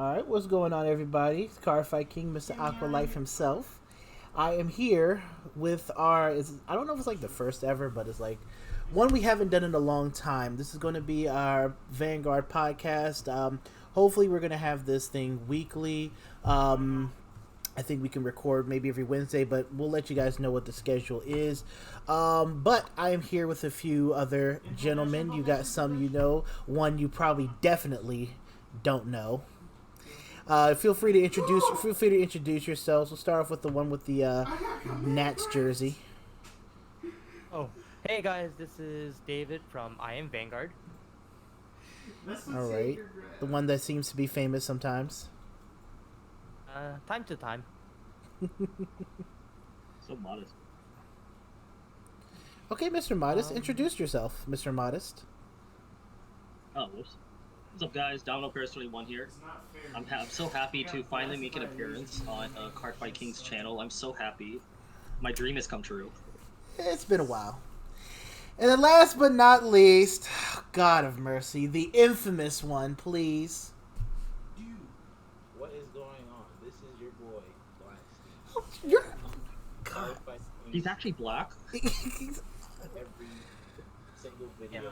All right, what's going on, everybody? It's Car Fight King, Mr. Aqua Life himself. I am here with I don't know if it's like the first ever, but it's like one we haven't done in a long time. This is going to be our Vanguard podcast. Hopefully, we're going to have this thing weekly. I think we can record maybe every Wednesday, but we'll let you guys know what the schedule is. But I am here with a few other gentlemen. You got some you know, one you probably definitely don't know. Feel free to introduce yourselves. We'll start off with the one with the Nats jersey. Oh, hey guys, this is David from Iamvanguard. All right, the one that seems to be famous sometimes. Time to time. So modest. Okay, Mr. Modest, introduce yourself, Mr. Modest. Oh, whoops. What's up, guys? DominoParis21 here. I'm so happy to finally make an appearance on Car Fight King's channel. I'm so happy. My dream has come true. It's been a while. And then last but not least, God of mercy, the infamous one, please. What is going on? This is your boy, Black Oh, you're... God. He's actually black. Every single video. Yeah.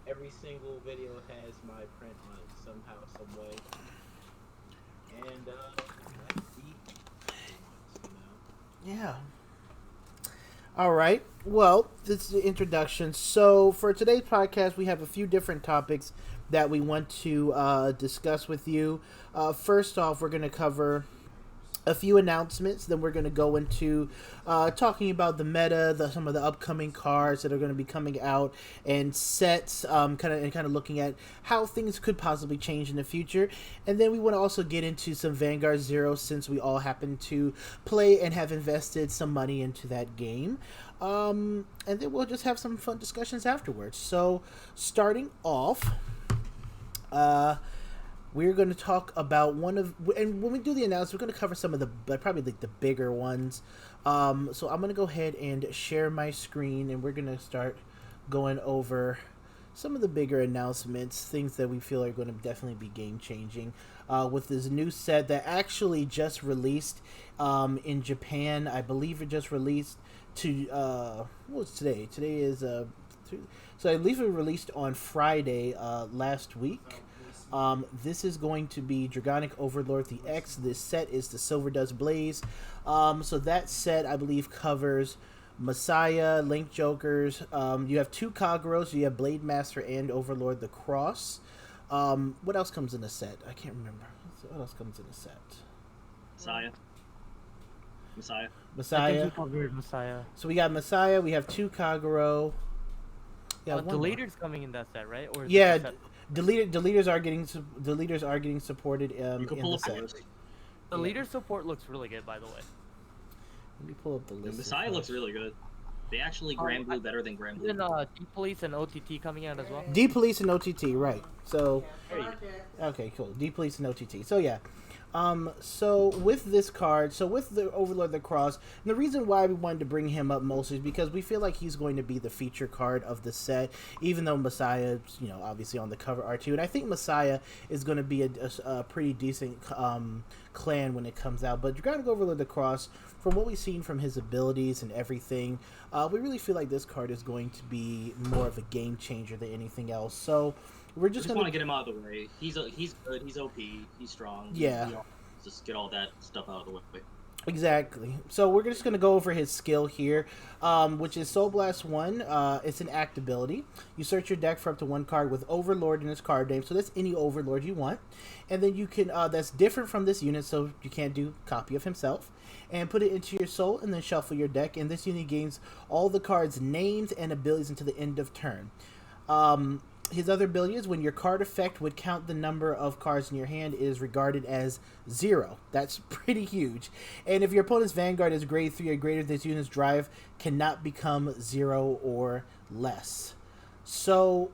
Every single video has my print on it somehow, some way. And Yeah. All right. Well, this is the introduction. So for today's podcast, we have a few different topics that we want to discuss with you. First off, we're going to cover a few announcements. Then we're going to go into talking about the meta, some of the upcoming cards that are going to be coming out, and sets, kind of looking at how things could possibly change in the future. And then we want to also get into some Vanguard Zero, since we all happen to play and have invested some money into that game. And then we'll just have some fun discussions afterwards. So starting off, we're going to talk about and when we do the announcement, we're going to cover some of probably like the bigger ones. So I'm going to go ahead and share my screen, and we're going to start going over some of the bigger announcements, things that we feel are going to definitely be game changing. With this new set that actually just released in Japan, I believe it just released to what's today? Today is so I believe it released on Friday last week. This is going to be Dragonic Overlord the X. This set is the Silver Dust Blaze. So that set, I believe, covers Messiah, Link Jokers. You have two Kageros. You have Blade Master and Overlord the Cross. What else comes in the set? I can't remember. What else comes in the set? Messiah. I think you covered Messiah. So we got Messiah. We have two Kagero. Yeah, The leader's coming in that set, right? Or is yeah. it the set? The leaders are getting supported You can in pull the up set. the list. The leader support looks really good, by the way. Let me pull up the list. Messiah looks really good. They actually Grand Blue better than Grand Blue. Then D-Police and OTT coming out as well. D-Police and OTT, right. So, Hey, okay, cool. D-Police and OTT. So, yeah. So with this card, so with the Overlord the Cross, and the reason why we wanted to bring him up mostly is because we feel like he's going to be the feature card of the set, even though Messiah, obviously on the cover art too. And I think Messiah is going to be a pretty decent clan when it comes out. But Dragonic Overlord the Cross, from what we've seen from his abilities and everything, we really feel like this card is going to be more of a game changer than anything else. So we're just want to get him out of the way. He's good. He's OP. He's strong. Yeah. Just get all that stuff out of the way. Exactly. So we're just going to go over his skill here, which is Soul Blast 1. It's an act ability. You search your deck for up to one card with Overlord in its card name. So that's any Overlord you want. And then you can, that's different from this unit, so you can't do copy of himself. And put it into your soul and then shuffle your deck. And this unit gains all the cards' names and abilities until the end of turn. His other ability is when your card effect would count the number of cards in your hand is regarded as 0. That's pretty huge. And if your opponent's Vanguard is grade 3 or greater, this unit's drive cannot become 0 or less. So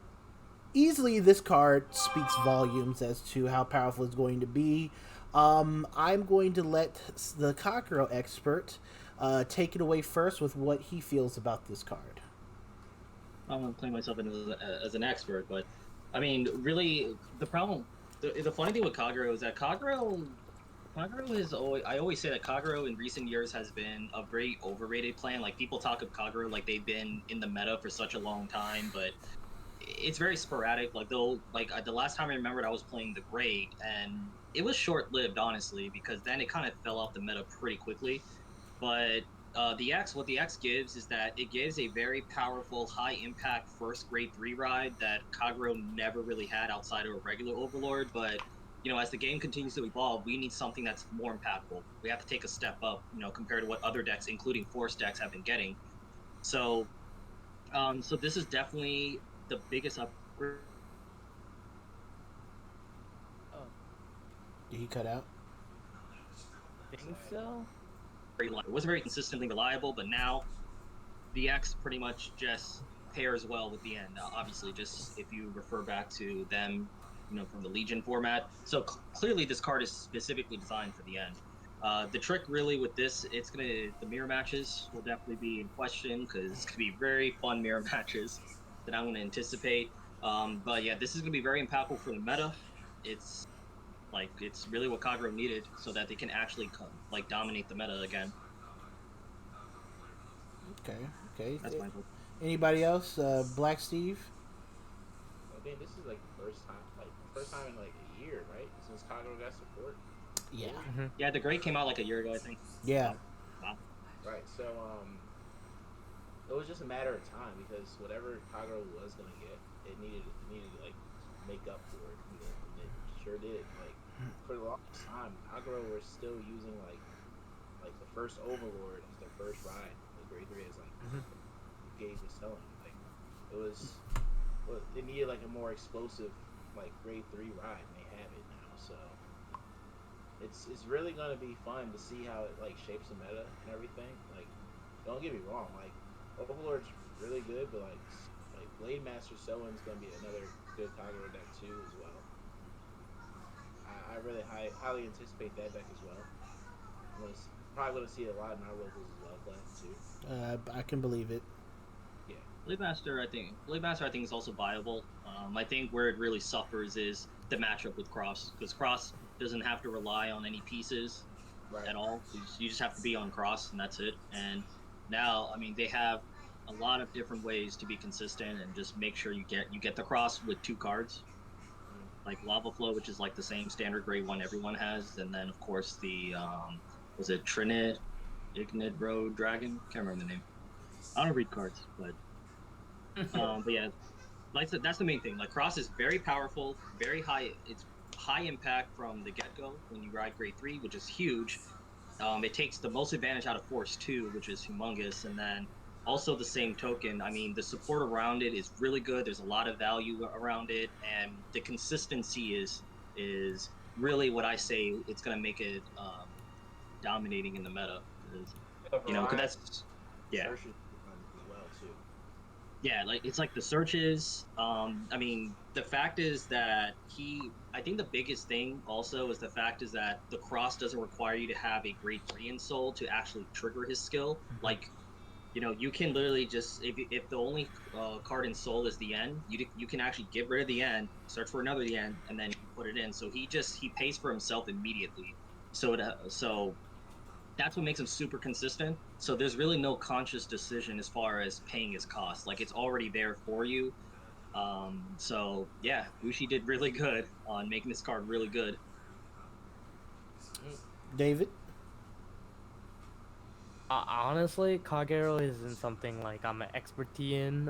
easily this card speaks volumes as to how powerful it's going to be. I'm going to let the Kakuro expert take it away first with what he feels about this card. I don't want to claim myself as an expert, but I mean, really, the problem The funny thing with Kagero is that Kagero is always, I always say that Kagero in recent years has been a very overrated plan. Like people talk of Kagero like they've been in the meta for such a long time, but it's very sporadic. Like the last time I remembered I was playing the Great, and it was short lived honestly because then it kind of fell off the meta pretty quickly. But what the X gives is that it gives a very powerful, high impact first grade 3 ride that Kagero never really had outside of a regular Overlord. But as the game continues to evolve, we need something that's more impactful. We have to take a step up, compared to what other decks, including Force decks, have been getting. So, so this is definitely the biggest upgrade. Oh, Did he cut out? think so. It was very consistently reliable, but now the X pretty much just pairs well with the end. Obviously, just if you refer back to them, from the Legion format. So clearly, this card is specifically designed for the end. The trick really with this, the mirror matches will definitely be in question because it's gonna be very fun mirror matches that I'm gonna anticipate. But yeah, this is gonna be very impactful for the meta. It's it's really what Kagero needed so that they can actually dominate the meta again. Okay. That's my hope. Anybody else? Black Steve? I mean, this is like the first time in like a year, right? Since Kagero got support. Yeah. Yeah, the Great came out like a year ago, I think. Yeah. Wow. Right. So it was just a matter of time because whatever Kagero was gonna get, it needed to like make up for it. And it sure did. Like for the longest time, Kagero were still using like the first Overlord as their first ride. The grade 3 is like Gage was telling. Like it was, they needed like a more explosive like grade 3 ride, and they have it now. So it's really gonna be fun to see how it like shapes the meta and everything. Like don't get me wrong, like Overlord's really good, but like Blade Master Soen's gonna be another good Kagero deck too as well. I really highly anticipate that deck as well. Probably going to see a lot in our locals as well, Glenn, too. I can believe it. Yeah, Blade Master, I think is also viable. I think where it really suffers is the matchup with Cross, because Cross doesn't have to rely on any pieces at all. You just have to be on Cross, and that's it. And now, I mean, they have a lot of different ways to be consistent and just make sure you get the Cross with 2 cards, like Lava Flow, which is like the same standard grade 1 everyone has, and then of course the was it Trinit, Ignite Road Dragon? Can't remember the name. I don't read cards, but yeah, like I said, that's the main thing. Like Cross is very powerful, very high. It's high impact from the get go when you ride grade 3, which is huge. It takes the most advantage out of Force 2, which is humongous, and then also the same token. I mean, the support around it is really good. There's a lot of value around it, and the consistency is really what I say. It's gonna make it dominating in the meta. Cause that's As well too. Yeah, like it's like the searches. I mean, the fact is that I think the biggest thing also is the fact is that the Cross doesn't require you to have a grade 3 in Soul to actually trigger his skill. Like, you can literally just if the only card in Soul is the end, you can actually get rid of the end, search for another the end, and then you put it in. So he pays for himself immediately. So that's what makes him super consistent. So there's really no conscious decision as far as paying his cost. Like it's already there for you. So yeah, Bushi did really good on making this card really good. David? Honestly, Kagero isn't something like I'm an expertise in,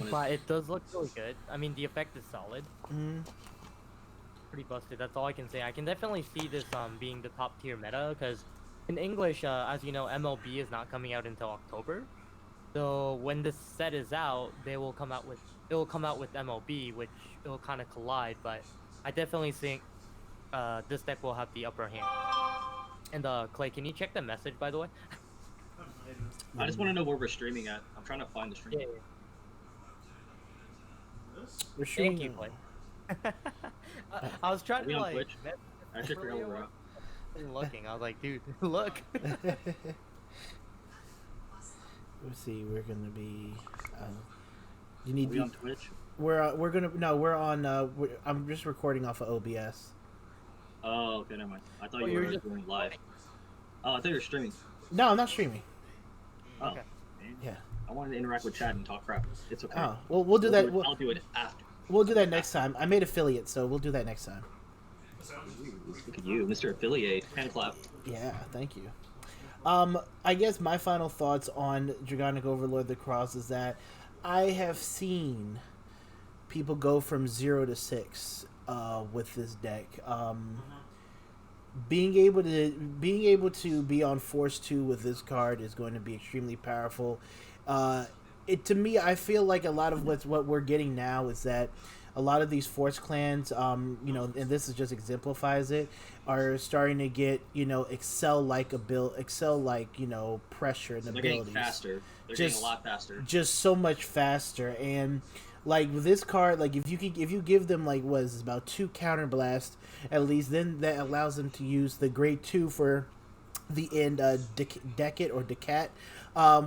but it does look really good. I mean, the effect is solid. Pretty busted. That's all I can say. I can definitely see this being the top tier meta because in English, as you know, MLB is not coming out until October. So when this set is out, it will come out with MLB, which it will kind of collide. But I definitely think this deck will have the upper hand. And Clay, can you check the message by the way? I just want to know where we're streaming at. I'm trying to find the stream. Yeah. We're Thank you, Clay. I was trying to on like. Twitch? I actually forgot where we're at. Looking, I was like, dude, look. Let's see. We're gonna be. You need. Are we on Twitch? We're gonna no. We're on. I'm just recording off of OBS. Oh, okay, never mind. I thought you were just doing live. Oh, I thought you were streaming. No, I'm not streaming. Oh, okay. Yeah. I wanted to interact with chat and talk crap. It's okay. Oh, well, we'll do that. I'll do it after. We'll do that next time. I made affiliate, so we'll do that next time. Look at you, Mr. Affiliate. Hand clap. Yeah, thank you. I guess my final thoughts on Dragonic Overlord the Cross is that I have seen people go from 0 to 6 with this deck. Being able to be on Force 2 with this card is going to be extremely powerful. To me, I feel like a lot of what we're getting now is that a lot of these Force clans, and this is just exemplifies it, are starting to get, Excel like pressure and abilities. Getting faster. They're getting a lot faster. Just so much faster. And like with this card, like if you give them like about 2 counterblast at least, then that allows them to use the grade 2 for the end Decate or Decat,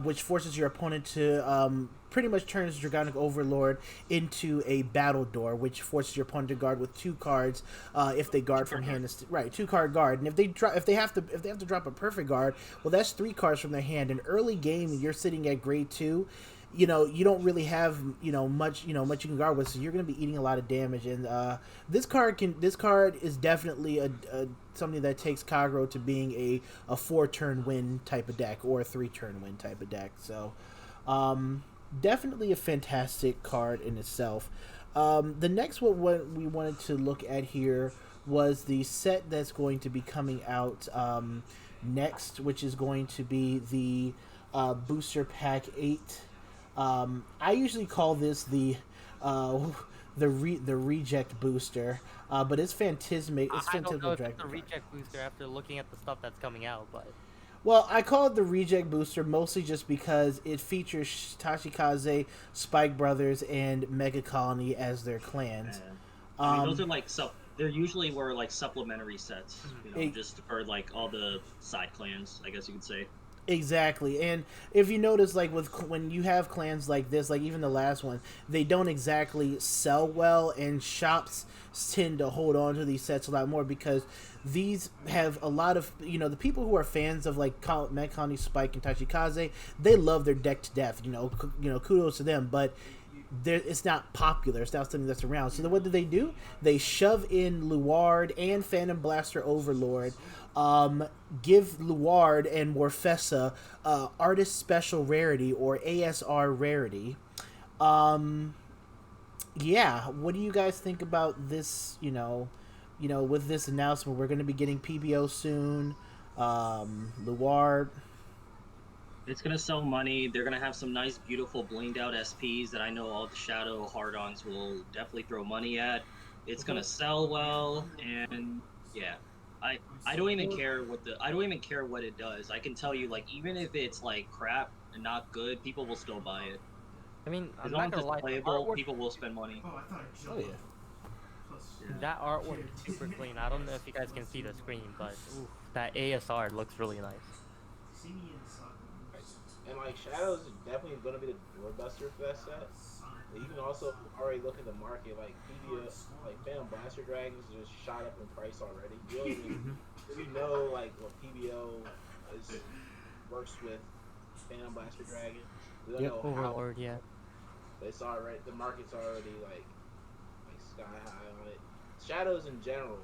which forces your opponent to pretty much turns Dragonic Overlord into a battle door, which forces your opponent to guard with 2 cards if they guard from hand. 2-card guard, and if they have to drop a perfect guard, well, that's 3 cards from their hand. In early game, you're sitting at grade 2. You don't really have much you can guard with, so you're going to be eating a lot of damage. And this card is definitely a something that takes Kagero to being a 4-turn win type of deck or a 3-turn win type of deck. So definitely a fantastic card in itself. The next one what we wanted to look at here was the set that's going to be coming out next, which is going to be the Booster Pack 8. I usually call this the reject booster, but it's Phantasmic. It's I don't know if Dragon. it's the reject booster after looking at the stuff that's coming out, but well, I call it the reject booster mostly just because it features Tachikaze, Spike Brothers, and Mega Colony as their clans. I mean, those are they're usually supplementary sets, just for all the side clans, I guess you could say. Exactly, and if you notice, when you have clans like this, even the last one, they don't exactly sell well, and shops tend to hold on to these sets a lot more because these have a lot of the people who are fans of Mekani, Spike, and Tachikaze. They love their deck to death. Kudos to them, but it's not popular. It's not something that's around. So what do? They shove in Luard and Phantom Blaster Overlord. Give Luard and Morfessa Artist Special Rarity or ASR Rarity. Yeah, what do you guys think about this? With this announcement, we're going to be getting PBO soon. Luard. It's going to sell money. They're going to have some nice, beautiful, blinged out SPs that I know all the Shadow hard-ons will definitely throw money at. It's going to sell well, and yeah. I don't even care what it does. I can tell you, even if it's crap and not good, people will still buy it. I mean, as long as it's playable, people will spend money. Oh yeah. That artwork is super clean. I don't know if you guys can see the screen, but that ASR looks really nice. And Shadows is definitely going to be the doorbuster for that set. You can also already look at the market, PBO, Phantom Blaster Dragons just shot up in price already. You don't even really know what PBO works with Phantom Blaster Dragon. We don't know Overlord, yeah. But it's already, the market's already sky high on it. Shadows in general,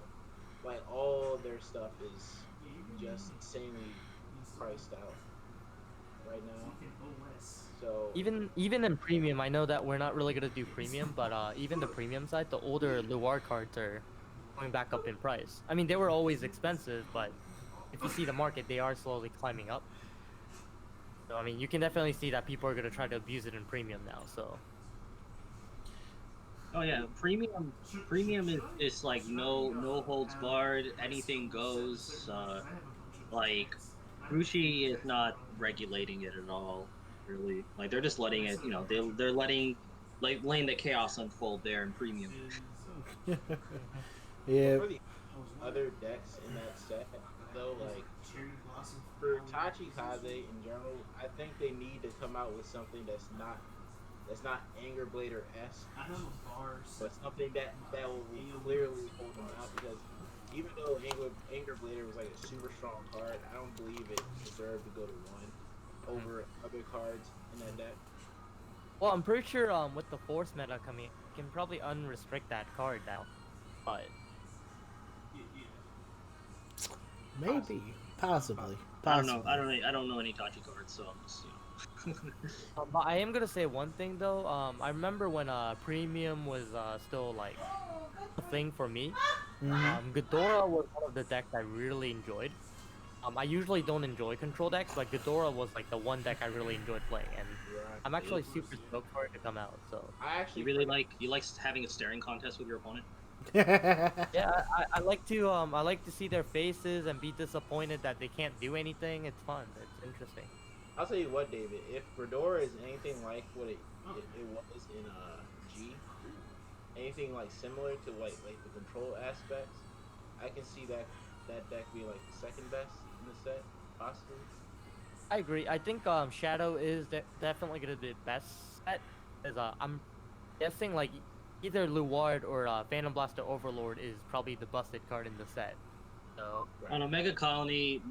all their stuff is just insanely priced out right now. So even in premium, I know that we're not really gonna do premium, but even the premium side, the older Luar cards are going back up in price. I mean, they were always expensive, but if you see the market, they are slowly climbing up. So I mean, you can definitely see that people are gonna try to abuse it in premium now. So. Oh yeah, premium is no holds barred, anything goes. Rushi is not regulating it at all, really. They're just letting it, they're letting the chaos unfold there in premium. Yeah. For the other decks in that set, though, for Tachikaze in general, I think they need to come out with something that's not that's not Anger Blader S, but something that will clearly hold him out because even though Anger Blader was like a super strong card, I don't believe it deserved to go to 1 over other cards in that deck. Well, I'm pretty sure with the Force meta coming, you can probably unrestrict that card now, but Maybe, possibly. I don't know. I don't know any Tachi cards, so I'm just but I am gonna say one thing though. I remember when Premium was still like a thing for me. Ghidorah was one of the decks I really enjoyed. I usually don't enjoy control decks, but Ghidorah was like the one deck I really enjoyed playing, and I'm actually super stoked for it to come out. So you like having a staring contest with your opponent. Yeah, I like to see their faces and be disappointed that they can't do anything. It's fun. It's interesting. I'll tell you what, David. If Ghidorah is anything like what it was in G, anything like similar to like the control aspects, I can see that deck be like the second best in the set, possibly. I agree. I think Shadow is definitely gonna be the best set. As I'm guessing like either Luard or Phantom Blaster Overlord is probably the busted card in the set. So I don't know, Mega Colony.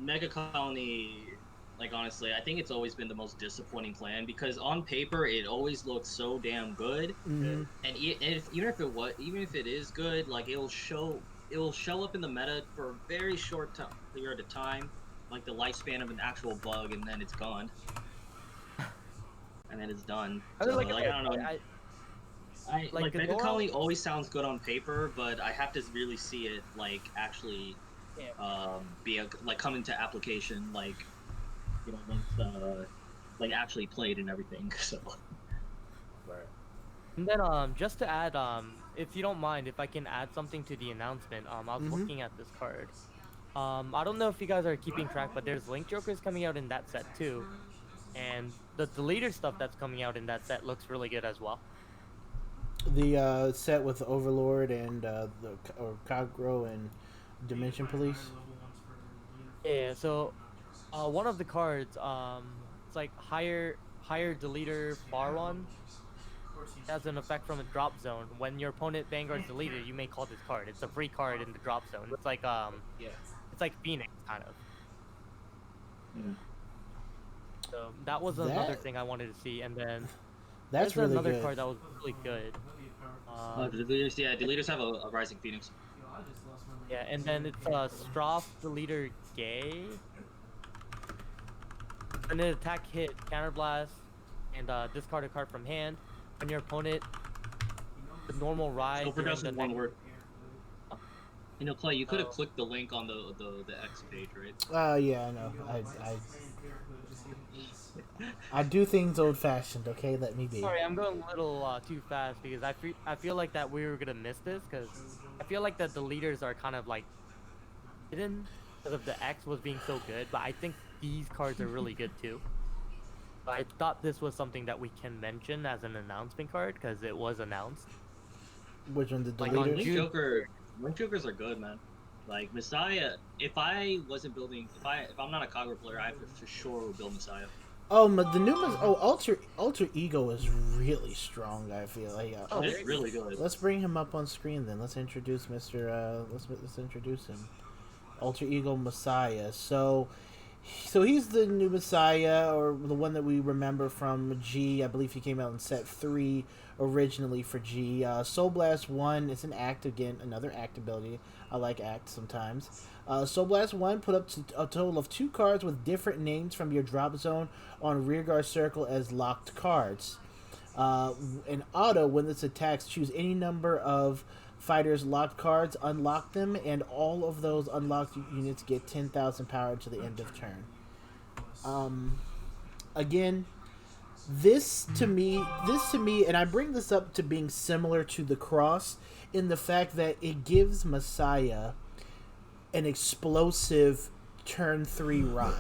Like honestly, I think it's always been the most disappointing plan because on paper it always looks so damn good, and even if it is good, like it'll show up in the meta for a very short period of time, like the lifespan of an actual bug, and then it's gone, and then it's done. So, I don't know. Like Mega Colony always sounds good on paper, but I have to really see it like actually come into application, like once like actually played and everything. So right. And then just to add, if you don't mind, if I can add something to the announcement, I was looking at this card. I don't know if you guys are keeping track, but there's Link Jokers coming out in that set too, and the deleted stuff that's coming out in that set looks really good as well. The set with Overlord and Cogro and Dimension Police. Yeah, so one of the cards, it's like higher deleter Baron. Has an effect from a drop zone. When your opponent Vanguard's deleted, you may call this card. It's a free card in the drop zone. It's like it's like Phoenix kind of. So that was another thing I wanted to see, and then that's really another good. card that was really good. Deleters have a Rising Phoenix. Yeah, and then it's Stroff Deleter Gay. When an attack hit, counterblast, and discard a card from hand. When your opponent, the normal ride. So production one word. Clay, you could have clicked the link on the X page, right? Yeah, I know. I do things old fashioned. Okay, let me be. Sorry, I'm going a little too fast because I feel like that we were gonna miss this because I feel like that the leaders are kind of like hidden because of the X was being so good, but I think these cards are really good too. But I thought this was something that we can mention as an announcement card because it was announced. Which one? The like deleters? Link Jokers are good, man. Like Messiah, if I wasn't building, if I'm not a Kagura player, I for sure would build Messiah. Oh, the new Alter Ego is really strong. I feel like. It's really good. Let's bring him up on screen then. Let's introduce Mr. Let's introduce him. Alter Ego Messiah. So he's the new Messiah, or the one that we remember from G. I believe he came out in set 3 originally for G. Soul Blast 1 is an act, again, another act ability. I like acts sometimes. Soul Blast 1 put up to a total of 2 cards with different names from your drop zone on rearguard circle as locked cards. In auto, when this attacks, choose any number of fighters' locked cards, unlock them, and all of those unlocked units get 10,000 power to the end of turn. Again, this to me, and I bring this up to being similar to the Cross in the fact that it gives Messiah an explosive turn 3 ride.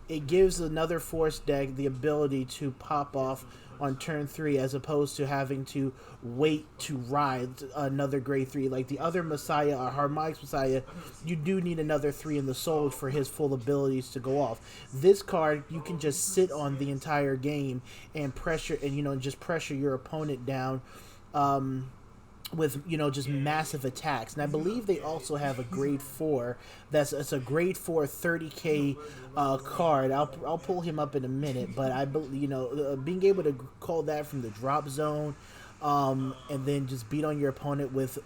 It gives another Force deck the ability to pop off on turn 3, as opposed to having to wait to ride another grade 3. Like the other Messiah, Harmonix Messiah, you do need another 3 in the soul for his full abilities to go off. This card, you can just sit on the entire game and pressure, and just pressure your opponent down. With just massive attacks. And I believe they also have a grade 4 it's a grade 4 30k card. I'll pull him up in a minute, but I believe being able to call that from the drop zone, and then just beat on your opponent with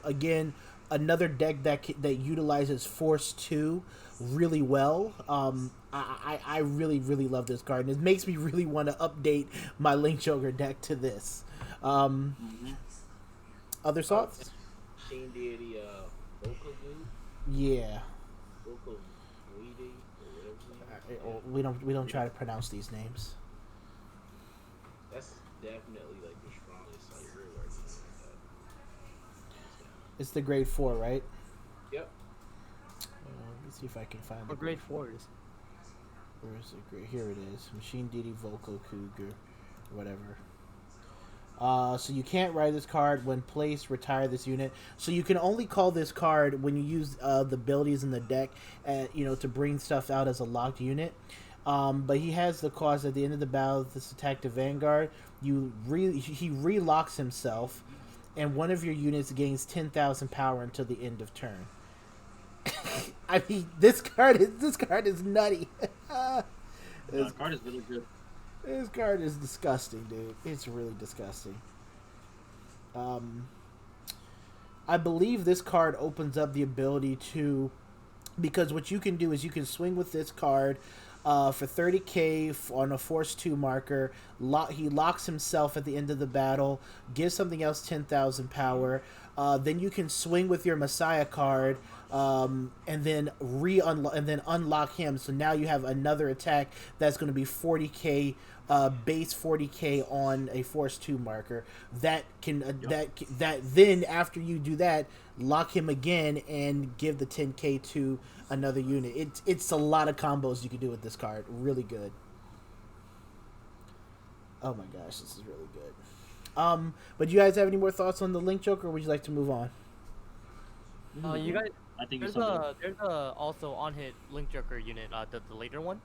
again another deck that utilizes Force 2 really well. I really love this card, and it makes me really want to update my Link Joker deck to this. Other thoughts? Machine Deity, Vokogu? Yeah. Vokoguidi, or whatever. We don't try to pronounce these names. That's definitely like the strongest like rear guard unit like that. It's the grade 4, right? Yep. Let me see if I can find What grade 4s? Where is it? Here it is. Machine Deity Vokogu, whatever. So you can't ride this card. When placed, retire this unit. So you can only call this card when you use the abilities in the deck, to bring stuff out as a locked unit. But he has the cause at the end of the battle. This attack to Vanguard, he relocks himself, and one of your units gains 10,000 power until the end of turn. I mean, this card is nutty. This card is really good. This card is disgusting, dude. It's really disgusting. I believe this card opens up the ability to... Because what you can do is you can swing with this card for 30k on a Force 2 marker. He locks himself at the end of the battle. Gives something else 10,000 power. Then you can swing with your Messiah card, and then unlock him. So now you have another attack that's going to be 40k, base 40k on a Force 2 marker. That then after you do that, lock him again and give the 10k to another unit. It's a lot of combos you can do with this card. Really good. Oh my gosh, this is really good. But you guys have any more thoughts on the Link Joker, or would you like to move on? You guys, I think there's a also on-hit Link Joker unit, the later one.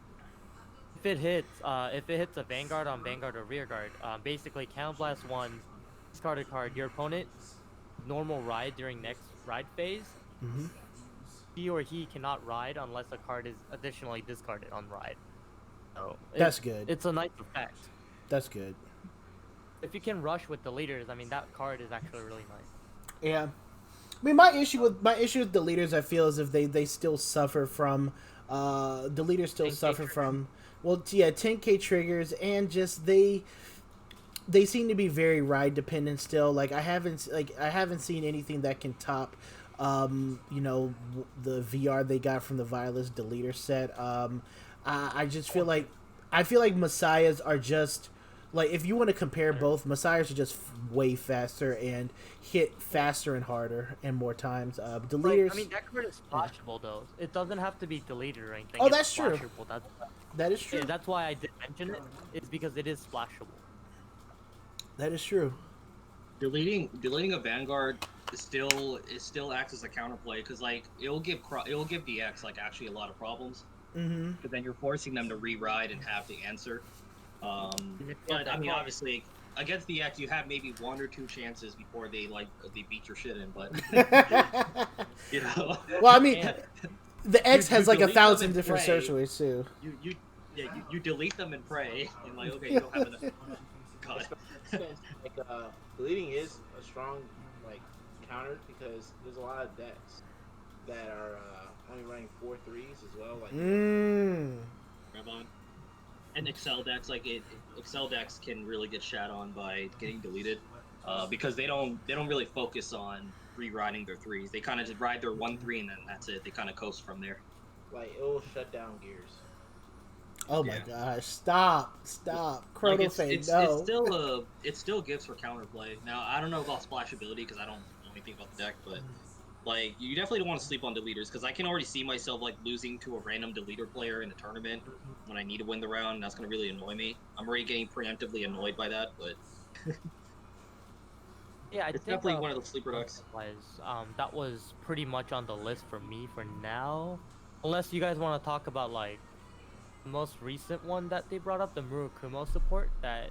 If it hits a Vanguard on Vanguard or rear guard, basically Count Blast 1, discard a card. Your opponent normal ride during next ride phase. Mm-hmm. He or he cannot ride unless a card is additionally discarded on ride. So that's good. It's a nice effect. That's good. If you can rush with the leaders, I mean that card is actually really nice. Yeah, I mean my issue with the leaders, I feel, is if they still suffer from the leaders still suffer from 10k triggers, and just they seem to be very ride dependent still. Like I haven't seen anything that can top the VR they got from the Violet's Deleter set. I just feel like Messiahs are just like, if you want to compare both, Messiahs are just way faster and hit faster and harder and more times. Deleters, I mean, that card is splashable though. It doesn't have to be deleted or anything. Oh, that's true. That is true. Yeah, that's why I did mention it. It's because it is splashable. That is true. Deleting a Vanguard still acts as a counterplay, because like it'll give DX like actually a lot of problems. Mm-hmm. But then you're forcing them to re-ride and have the answer. But I mean, obviously, against the X, you have maybe 1 or 2 chances before they beat your shit in. But you know, well, I mean, the X has like 1,000 different search ways too. You delete them and pray, and like, okay, you don't have enough. God. Like deleting is a strong like counter, because there's a lot of decks that are only running 4 3s as well. Like Revon. And Excel decks can really get shat on by getting deleted, because they don't really focus on rewriting their 3s. They kind of just ride their 1-3 and then that's it. They kind of coast from there. Like it will shut down gears. Oh my gosh! Stop! Chrono like no. It still gives for counterplay. Now I don't know about splashability because I don't know anything about the deck, but Like, you definitely don't want to sleep on deleters, because I can already see myself, like, losing to a random deleter player in a tournament when I need to win the round. That's going to really annoy me. I'm already getting preemptively annoyed by that, but Yeah, I it's think definitely one of the sleeper decks. that was pretty much on the list for me for now. Unless you guys want to talk about like the most recent one that they brought up, the Murakumo support that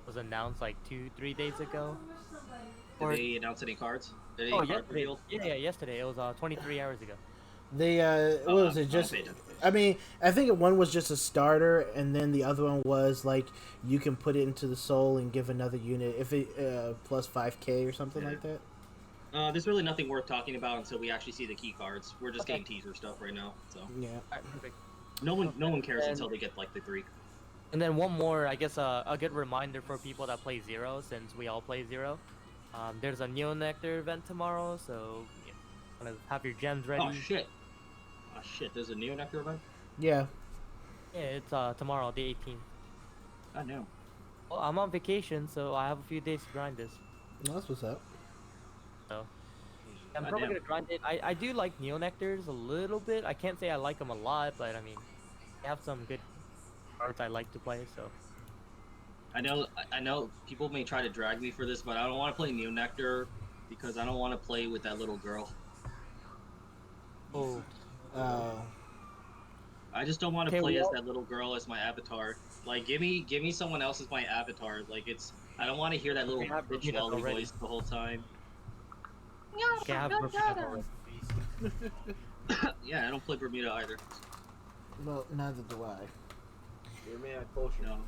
was announced like 2-3 days ago. Did they announce any cards? Did any Oh, cards yesterday. revealed? Yeah, yesterday. It was 23 hours ago. They Oh, what was it? I don't Just, pay attention. I mean, I think one was just a starter, and then the other one was like you can put it into the soul and give another unit if it plus 5k or something like that. There's really nothing worth talking about until we actually see the key cards. We're just Okay. getting teaser stuff right now, so Yeah. Alright, perfect. no one cares until they get like the 3. And then one more, I guess, a good reminder for people that play Zero, since we all play Zero. There's a Neo Nectar event tomorrow, so wanna have your gems ready. Oh shit! Oh shit! There's a Neo Nectar event. Yeah. Yeah, it's tomorrow, the 18th. I know. Well, I'm on vacation, so I have a few days to grind this. Well, that's what's up. So I'm probably gonna grind it. I do like Neo Nectars a little bit. I can't say I like them a lot, but I mean, they have some good cards I like to play. So I know people may try to drag me for this, but I don't want to play Neo Nectar because I don't want to play with that little girl. oh, I just don't want to Okay, play as well- that little girl as my avatar. Like, give me someone else as my avatar. Like, I don't want to hear that little We have bitch Bermuda lolly already. voice the whole time. okay, I have Bermuda already. Yeah, I don't play Bermuda either. Well, neither do I. You're a man of culture. No.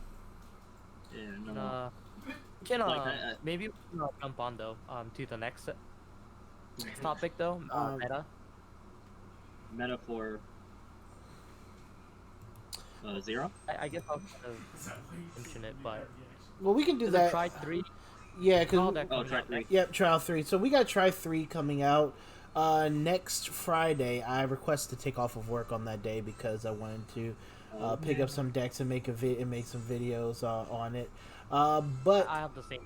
Yeah, no. We can Like, I- maybe we can jump on though to the next topic though. Meta. Metaphor. Zero. I guess I'll kind of mention it, but Well, we can do there's a that. Try 3. Yeah, trial because deck Oh, coming try out 3. next- yep, trial 3. So we got try 3 coming out next Friday. I request to take off of work on that day because I wanted to pick up some decks and make make some videos on it. But I have the same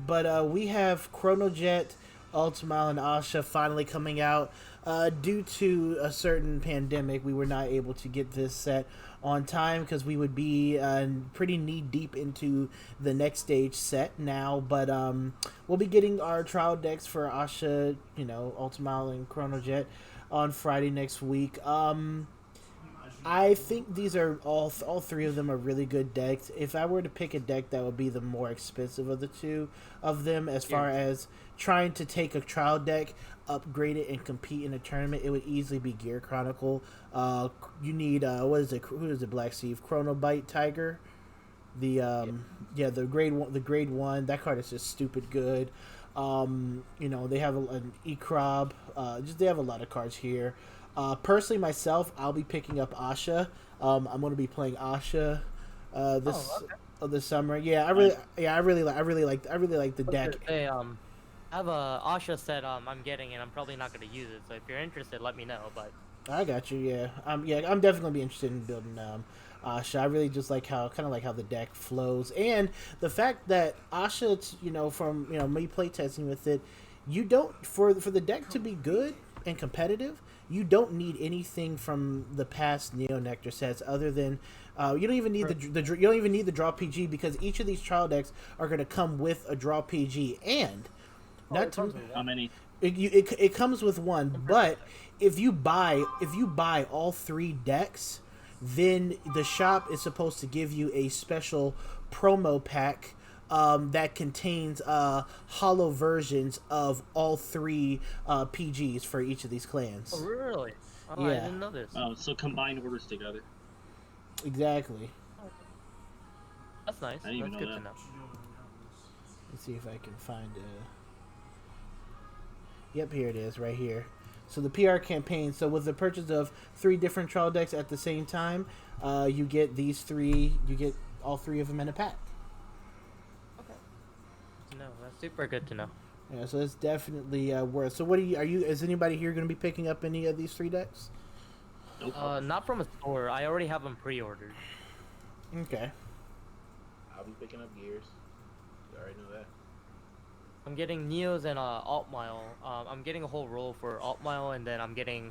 plan. we have Chronojet, Ultima, and Asha finally coming out. Due to a certain pandemic, we were not able to get this set on time because we would be pretty knee deep into the next stage set now. But we'll be getting our trial decks for Asha, Ultima, and Chronojet on Friday next week. I think these are all 3 of them are really good decks. If I were to pick a deck that would be the more expensive of the 2 of them, as far as trying to take a trial deck, upgrade it, and compete in a tournament, it would easily be Gear Chronicle. You need what is it? Who is it? Black Steve, Chronobite Tiger. The grade 1. That card is just stupid good. They have an E-Crob. They have a lot of cards here. Personally, myself, I'll be picking up Asha. I'm going to be playing Asha this summer. Yeah, I really like the deck. Hey, I have a Asha set I'm getting, and I'm probably not going to use it. So if you're interested, let me know. But I got you. Yeah, I'm definitely gonna be interested in building Asha. I really just like how the deck flows, and the fact that Asha, from me playtesting with it, you don't for the deck to be good and competitive, you don't need anything from the past Neo Nectar sets other than you don't even need you don't even need the draw PG, because each of these trial decks are going to come with a draw PG, and How many? it comes with one, but if you buy all 3 decks, then the shop is supposed to give you a special promo pack that contains hollow versions of all 3 PGs for each of these clans. oh, really? Oh, Yeah. I didn't know this. Oh, so combine orders together. Exactly. That's nice. I didn't even That's know good to that. know. Let's see if I can find Yep, here it is, right here. So the PR campaign. So with the purchase of 3 different trial decks at the same time, you get these 3. You get all 3 of them in a pack. No, that's super good to know. Yeah, so it's definitely worth. So what is anybody here going to be picking up any of these 3 decks? Nope. Not from a store. I already have them pre-ordered. Okay. I'll be picking up gears. You already know that. I'm getting Neos and Alt Mile. I'm getting a whole roll for Alt Mile, and then I'm getting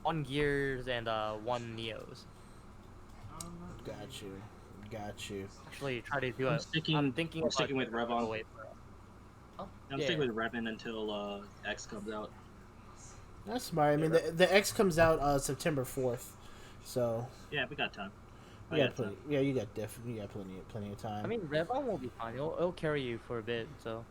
1 Gears and 1 Neos. Got you. Got you. Actually, try to do I'm it. sticking. Thinking I'm about sticking with giving a Revon. giveaway for it. Oh, I'm sticking with Revon until X comes out. That's smart. I mean, the X comes out September 4th, so Yeah, we got time. you got plenty. Yeah, you got plenty of time. I mean, Revon will be fine. It'll carry you for a bit, so.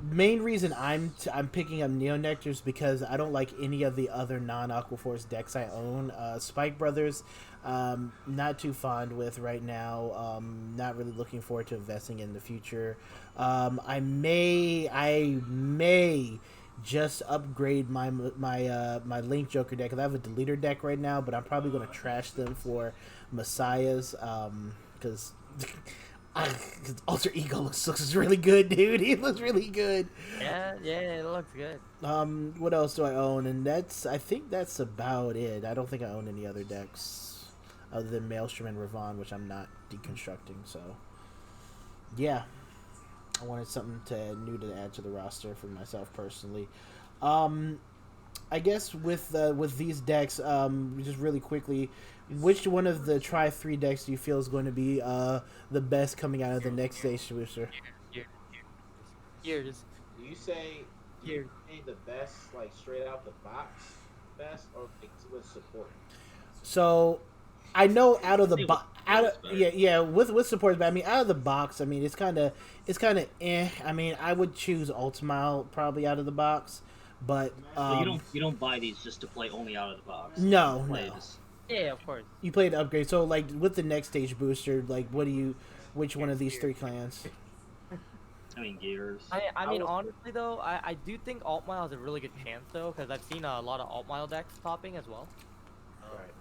Main reason I'm picking up Neo Nectars because I don't like any of the other non Aquaforce decks I own. Spike Brothers, not too fond with right now. Not really looking forward to investing in the future. I may just upgrade my Link Joker deck because I have a deleter deck right now, but I'm probably going to trash them for Messiahs because. His alter ego looks really good, dude. He looks really good. Yeah, it looks good. What else do I own? And I think that's about it. I don't think I own any other decks other than Maelstrom and Ravon, which I'm not deconstructing. So, yeah, I wanted something new to add to the roster for myself personally. I guess with these decks, just really quickly, which one of the Try 3 decks do you feel is going to be the best coming out of the next stage booster? Years. Do you say the best, like straight out the box, best, or like, with support? So, I know out of the box, with support, but I mean out of the box, I mean it's kind of eh. I mean I would choose Ultimile probably out of the box, but so you don't buy these just to play only out of the box. No. Yeah, of course. You play the upgrade. So, like, with the next stage booster, like, which one of these 3 clans? I mean, Gears. I mean, honestly, though, I do think Alt Mile has a really good chance, though, because I've seen a lot of Alt Mile decks popping as well. Right.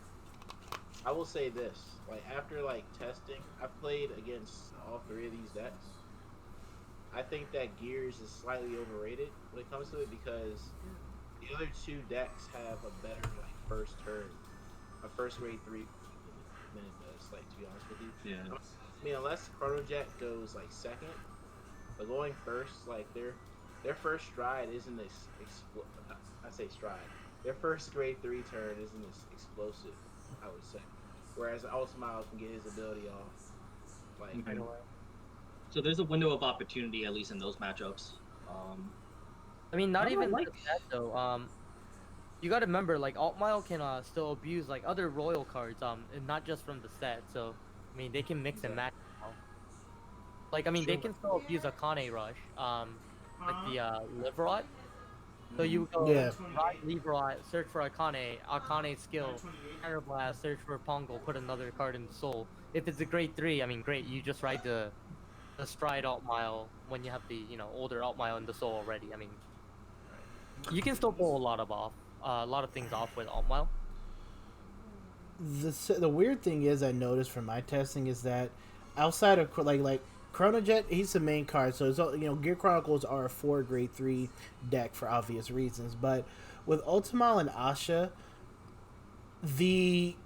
I will say this. Like, after, like, testing, I've played against all 3 of these decks. I think that Gears is slightly overrated when it comes to it because the other 2 decks have a better, like, first turn. A first grade 3 than it does, like, to be honest with you. Yeah. I mean, unless Chronojet goes like second, but going first, like their first stride isn't this I say stride. Their first grade 3 turn isn't as explosive, I would say. Whereas Ultimile can get his ability off like right away. So there's a window of opportunity at least in those matchups. I mean, not even like that though. You gotta remember, like, Alt Mile can still abuse, like, other royal cards, and not just from the set, so, I mean, they can mix and match. Like, I mean, they can still abuse Akane Rush, like the Liverot. So you go, ride Liverot, search for Akane skill, Counterblast, search for Pongo, put another card in the soul. If it's a grade 3, I mean, great, you just ride the Stride Alt Mile when you have the, older Alt Mile in the soul already. I mean, you can still pull a lot of things off with Alt Mile. The weird thing is, I noticed from my testing is that outside of like Chronojet, he's the main card, so it's Gear Chronicles are a 4 grade 3 deck for obvious reasons. But with Ultimile and Asha, the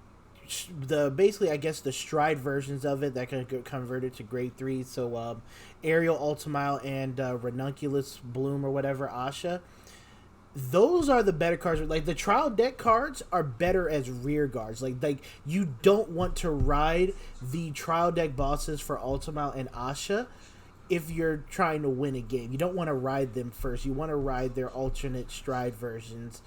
basically I guess the Stride versions of it that can get converted to grade 3. So Aerial Ultimile and Ranunculus Bloom or whatever Asha. Those are the better cards. Like the trial deck cards are better as rear guards. Like you don't want to ride the trial deck bosses for Ultimate and Asha if you're trying to win a game. You don't want to ride them first. You want to ride their alternate Stride versions,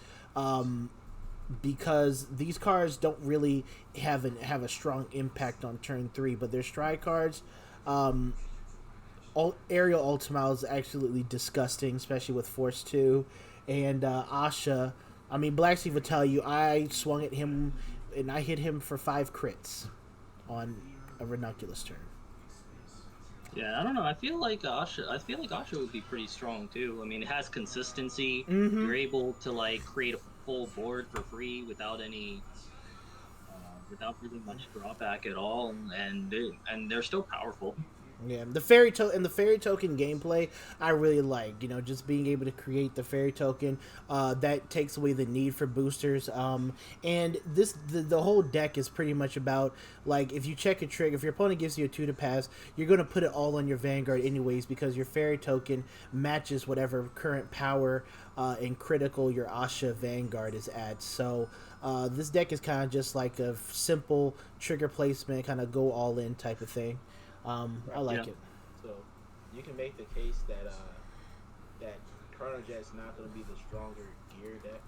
because these cards don't really have a strong impact on turn 3. But their Stride cards, Aerial Ultimate is absolutely disgusting, especially with Force 2. And Asha, I mean, Black Steve would tell you, I swung at him and I hit him for 5 crits on a Ranunculus turn. Yeah, I don't know. I feel like Asha would be pretty strong too. I mean, it has consistency. Mm-hmm. You're able to like create a full board for free without any, without really much drawback at all, and they're still powerful. Yeah, the fairy token gameplay I really like. You know, just being able to create the fairy token, that takes away the need for boosters. And the whole deck is pretty much about, like, if you check a trick, if your opponent gives you a 2 to pass, you're gonna put it all on your Vanguard anyways because your fairy token matches whatever current power and critical your Asha Vanguard is at. So this deck is kind of just like a simple trigger placement, kind of go all in type of thing. I like it. So you can make the case that that Chrono Jet's not going to be the stronger gear deck.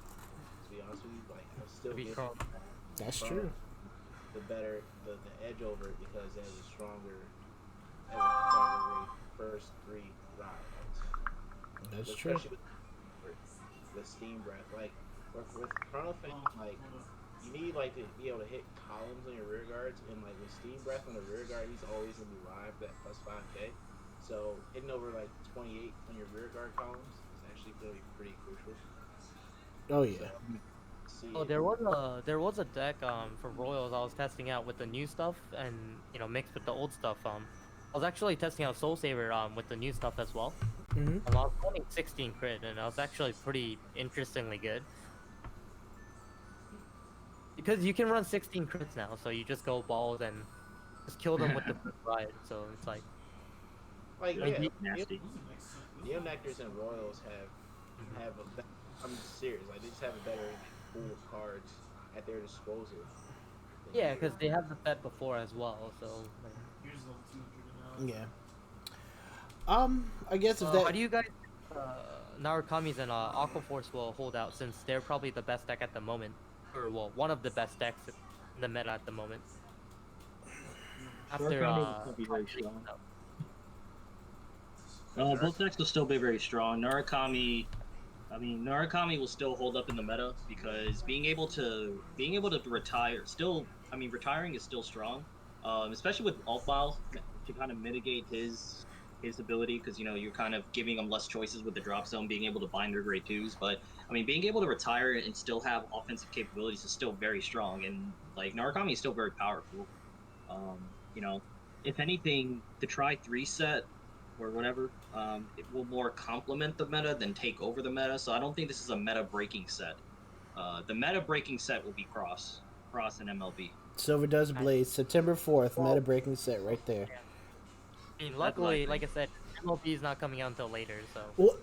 To be honest with you, like I still give That's true. The edge over it because it has a stronger rate first 3 rounds. That's true. With Steam Breath, like with Chrono Fang, like you need like to be able to hit columns on your rear guards, and like with Steam Breath on the rear guard, he's always gonna be live that plus 5k. So hitting over like 28 on your rear guard columns is actually gonna be pretty crucial. Oh yeah. Oh, there was a deck for Royals I was testing out with the new stuff and mixed with the old stuff. I was actually testing out Soul Saver with the new stuff as well. Mm-hmm. I was running 16 crit and I was actually pretty interestingly good. Because you can run 16 crits now, so you just go balls and just kill them with the ride. So it's like Neo Nectars and Royals have I'm serious. Like they just have a better pool of cards at their disposal. Yeah, because they have the set before as well. So yeah. I guess if how do you guys Narukami's and Aqua Force will hold out since they're probably the best deck at the moment? Or well, one of the best decks in the meta at the moment. After both decks will still be very strong. Narukami will still hold up in the meta because being able to retire retiring is still strong, especially with alt files to kind of mitigate his ability because you're kind of giving him less choices with the drop zone, being able to bind their grade 2s. But being able to retire and still have offensive capabilities is still very strong, and like Narukami is still very powerful. If anything, the try 3 set or whatever, it will more complement the meta than take over the meta. So I don't think this is a meta breaking set. The meta breaking set will be Cross and MLB. Silver Does Blaze, September 4th, meta breaking set right there. I mean, luckily, like I said, MLB is not coming out until later, so. Well,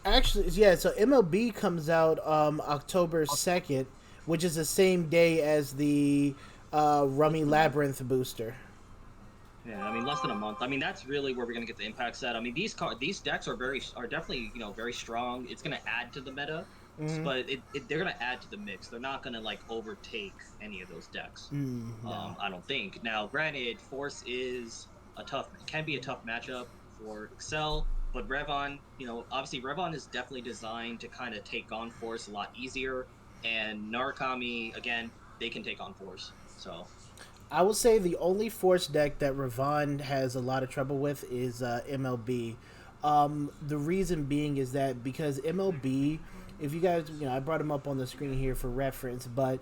actually, yeah. So MLB comes out October 2nd, which is the same day as the Rummy Labyrinth booster. Yeah, less than a month. That's really where we're gonna get the impact set. These decks are definitely very strong. It's gonna add to the meta, but they're gonna add to the mix. They're not gonna like overtake any of those decks. No. I don't think. Now, granted, Force can be a tough matchup for Excel, but Revon, obviously Revon is definitely designed to kind of take on Force a lot easier, and Narukami, again, they can take on Force. So I will say the only Force deck that Revon has a lot of trouble with is MLB. The reason being is that because MLB, if you guys, I brought him up on the screen here for reference, but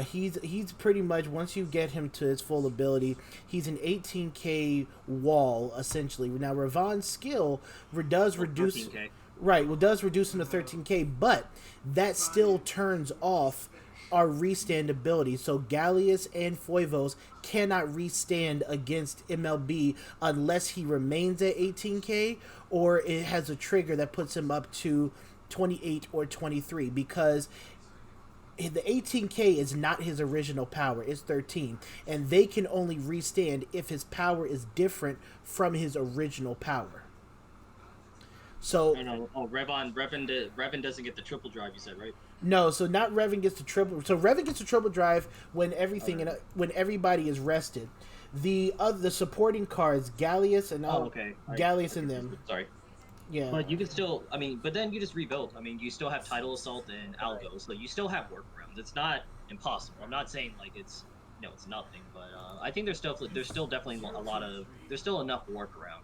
he's pretty much, once you get him to his full ability, he's an 18k wall essentially. Now Revon's skill does reduce, 13K. Right, well, does reduce him to 13k, but that still turns off our restand ability. So Gallius and Foivos cannot restand against MLB unless he remains at 18k or it has a trigger that puts him up to 28 or 23, because the 18k is not his original power, it's 13, and they can only restand if his power is different from his original power. So Revon doesn't get the triple drive, you said, right? No, so not Revan gets the triple. So Revan gets the triple drive when when everybody is rested. The supporting cards, Gallius and Gallius and them. Sorry. Yeah. But you can still, but then you just rebuild. You still have Tidal Assault and Algo, so you still have workarounds. It's not impossible. I'm not saying like it's nothing, but I think there's still definitely there's still enough workaround.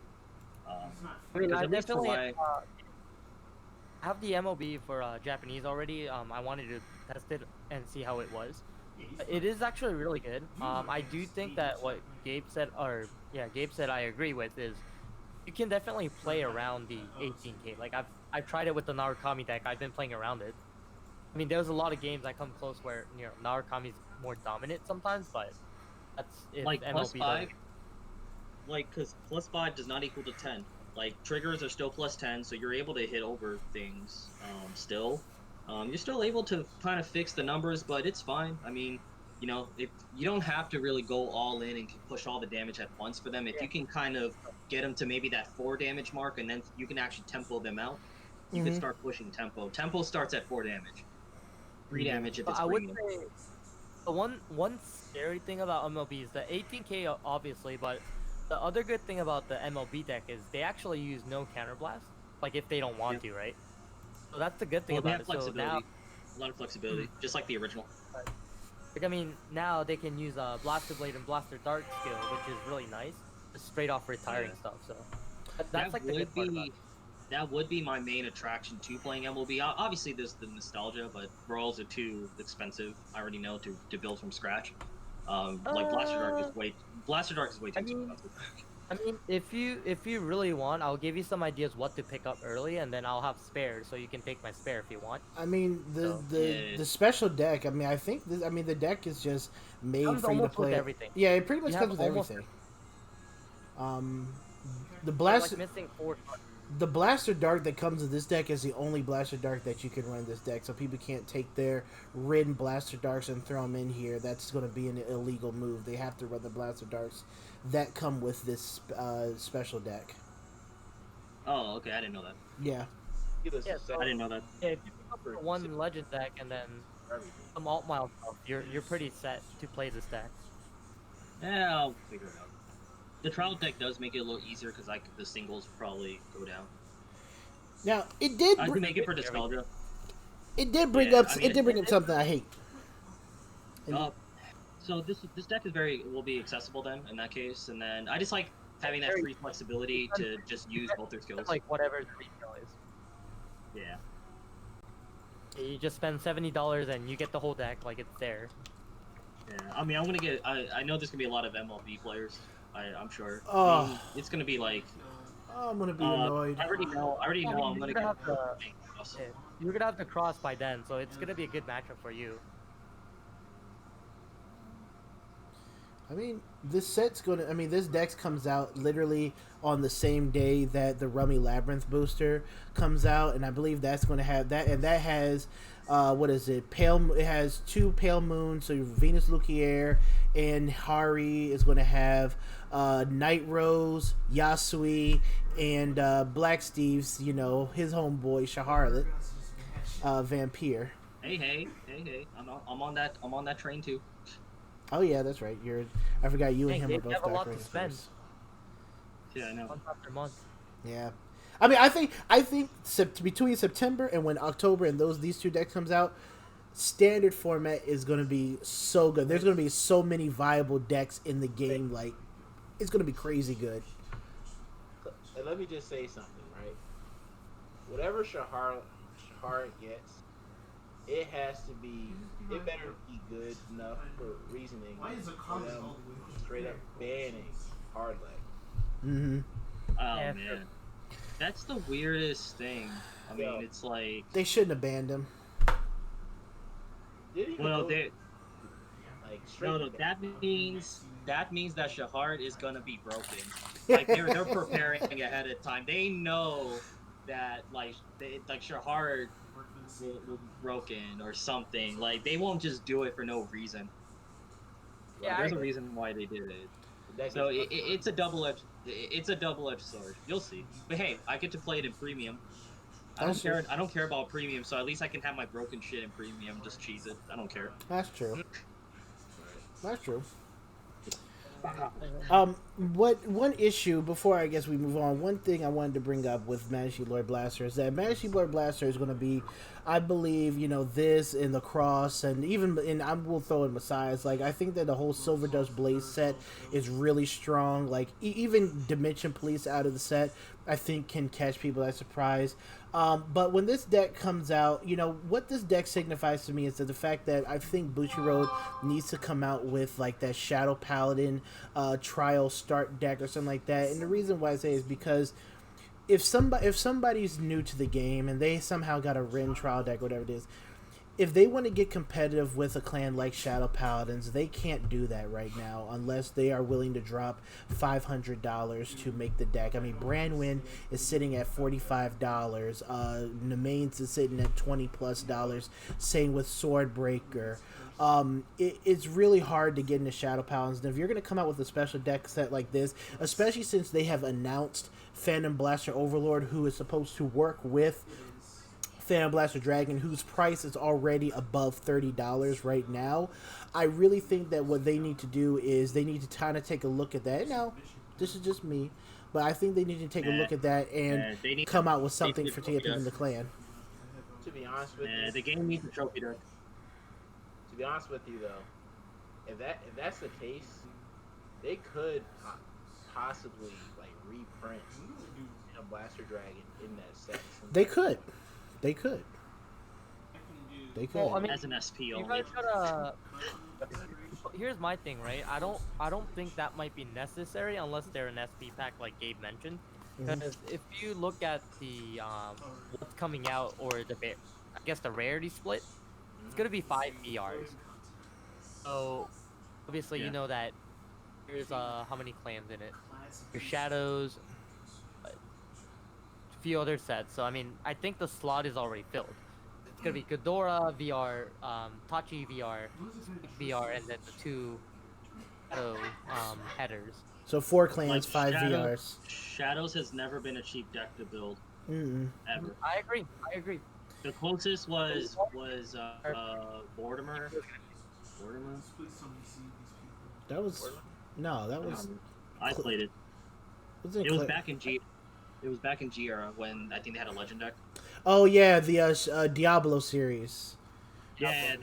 I definitely have the MOB for Japanese already. I wanted to test it and see how it was. It is actually really good. I do think that what Gabe said, Gabe said I agree with is you can definitely play around the 18k. Like I've tried it with the Narukami deck. I've been playing around it. I mean, there's a lot of games that come close where Narukami's more dominant sometimes, but that's if like MLB +5. Like, because +5 does not equal to 10. Like, triggers are still +10, so you're able to hit over things still. You're still able to kind of fix the numbers, but it's fine. I mean, if you don't have to really go all in and push all the damage at once for them. If you can kind of get them to maybe that 4 damage mark, and then you can actually tempo them out, you can start pushing tempo. Tempo starts at 4 damage. 3 damage if it's premium. I would say the one scary thing about MLB is the 18k obviously, but the other good thing about the MLB deck is they actually use no counterblast, like if they don't want to, right? So that's the good thing about it. So now, a lot of flexibility, just like the original. Like, I mean, now they can use Blaster Blade and Blaster Dart skill, which is really nice, just straight off retiring stuff. So that's like the good part about it. That would be my main attraction to playing MLB. Obviously, there's the nostalgia, but Royals are too expensive. I already know to build from scratch. Like Blaster Dark is way too expensive. I mean, if you really want, I'll give you some ideas what to pick up early, and then I'll have spares, so you can take my spare if you want. I mean, the special deck. I mean, I think the deck is just made for you to play everything. Yeah, it pretty much comes with everything. The Blaster. Like missing 4. The Blaster Dart that comes with this deck is the only Blaster Dart that you can run this deck, so people can't take their ridden Blaster Darts and throw them in here. That's going to be an illegal move. They have to run the Blaster Darts that come with this special deck. Oh, okay, I didn't know that. Yeah. I didn't know that. Yeah, if you pick up one Legend deck and then some Alt Mile stuff, you're pretty set to play this deck. Yeah, I'll figure it out. The trial deck does make it a little easier because the singles probably go down. Now it did. I can make it for nostalgia. It did bring up. It did bring up something I hate. So this deck will be accessible then in that case, and then I just like having that free flexibility to just use both their skills. Like whatever the retail is. Yeah. You just spend $70 and you get the whole deck, like it's there. Yeah, I mean, I know there's gonna be a lot of MLB players. I'm sure. Oh. I mean, it's gonna be like. I'm gonna be annoyed. I already know. I'm gonna get. You're gonna have the cross by then, so it's gonna be a good matchup for you. I mean, this deck comes out literally on the same day that the Rummy Labyrinth booster comes out, and I believe that's going to have that, and that has, what is it? It has 2 Pale Moons, so Venus Luquier and Hari is going to have Night Rose, Yasui, and Black Steve's, his homeboy Shaharlet, Vampire. Hey! I'm on that train too. Oh yeah, that's right. I forgot you and him are both have a lot to spend. Yeah, I know. Month after month. Yeah, I mean, I think between September and when October and these 2 decks comes out, standard format is going to be so good. There's going to be so many viable decks in the game. Like, it's going to be crazy good. And let me just say something, right? Whatever Shahar gets, it better be good enough for reasoning for them straight up banning hard leg. Mm-hmm. Oh man, that's the weirdest thing. I mean, it's like they shouldn't have banned him. No, that means that Shahar is gonna be broken. Like they're preparing ahead of time. They know that Shahar will be broken or something. Like they won't just do it for no reason. Yeah, there's a reason why they did it. So it's a double-edged sword. You'll see. But hey, I get to play it in premium. I don't care about premium, so at least I can have my broken shit in premium. Just cheese it. I don't care. That's true. That's true. One issue before I guess we move on. One thing I wanted to bring up with Manatee Lord Blaster is that Manatee Lord Blaster is going to be, I believe, this in the cross and I will throw in Messiahs. Like I think that the whole Silver Dust Blaze set is really strong. Like even Dimension Police out of the set, I think can catch people by surprise. But when this deck comes out, what this deck signifies to me is that the fact that I think Bushiroad needs to come out with like that Shadow Paladin trial start deck or something like that. And the reason why I say is because if somebody's new to the game and they somehow got a Rin trial deck, whatever it is, if they want to get competitive with a clan like Shadow Paladins, they can't do that right now unless they are willing to drop $500 to make the deck. I mean, Brandwin is sitting at $45. Nemains is sitting at $20+. Same with Swordbreaker. It's really hard to get into Shadow Paladins. And if you're going to come out with a special deck set like this, especially since they have announced Phantom Blaster Overlord, who is supposed to work with Phantom Blaster Dragon, whose price is already above $30 right now, I really think that what they need to do is they need to kind of take a look at that. Now, this is just me, but I think they need to take a look at that and come out with something for TFP in the clan. To be honest with you, the game needs a trophy deck. To be honest with you, though, if that's the case, they could possibly like reprint a Blaster Dragon in that set. They could. Well, I mean, as an SP you only. guys gotta. Here's my thing, right? I don't think that might be necessary unless they're an SP pack, like Gabe mentioned. Because if you look at the what's coming out, or the rarity split, it's gonna be 5 VRs. So obviously you know that there's how many clans in it? Your Shadows, a few other sets. So I mean, I think the slot is already filled. It's gonna be Ghidorah VR, Tachi VR, and then the 2 headers. So 4 clans, Like 5 VRs. Shadows has never been a cheap deck to build. Ever. I agree. The closest was Mortimer. That was I played it. It was back in G. It was back in G era when I think they had a legend deck. Oh yeah, the Diablo series. Yeah,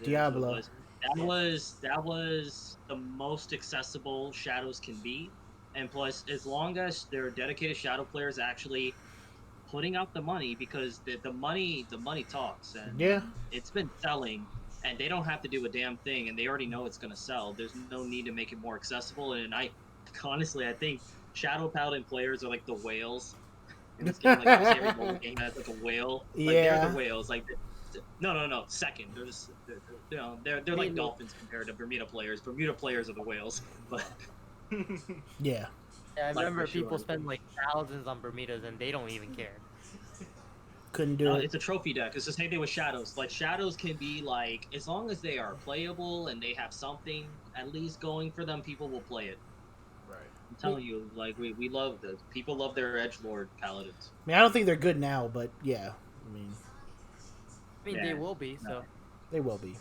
Diablo. That was the most accessible Shadows can be, and plus, as long as there are dedicated Shadow players actually putting out the money, because the money talks, and it's been selling, and they don't have to do a damn thing, and they already know it's gonna sell. There's no need to make it more accessible, and I think Shadow Paladin players are like the whales in this game. Like obviously every mobile game has like a whale. Like they're the whales. Like no, second. They're just they're like dolphins compared to Bermuda players. Bermuda players are the whales, but yeah. Yeah, I remember people spend like thousands on Bermudas and they don't even care. Couldn't do it. It's a trophy deck. It's the same thing with Shadows. Like Shadows can be like, as long as they are playable and they have something at least going for them, people will play it. Right. I'm telling you, like we love the people love their edgelord paladins. I mean, I don't think they're good now, but yeah. I mean they will be. So they will be.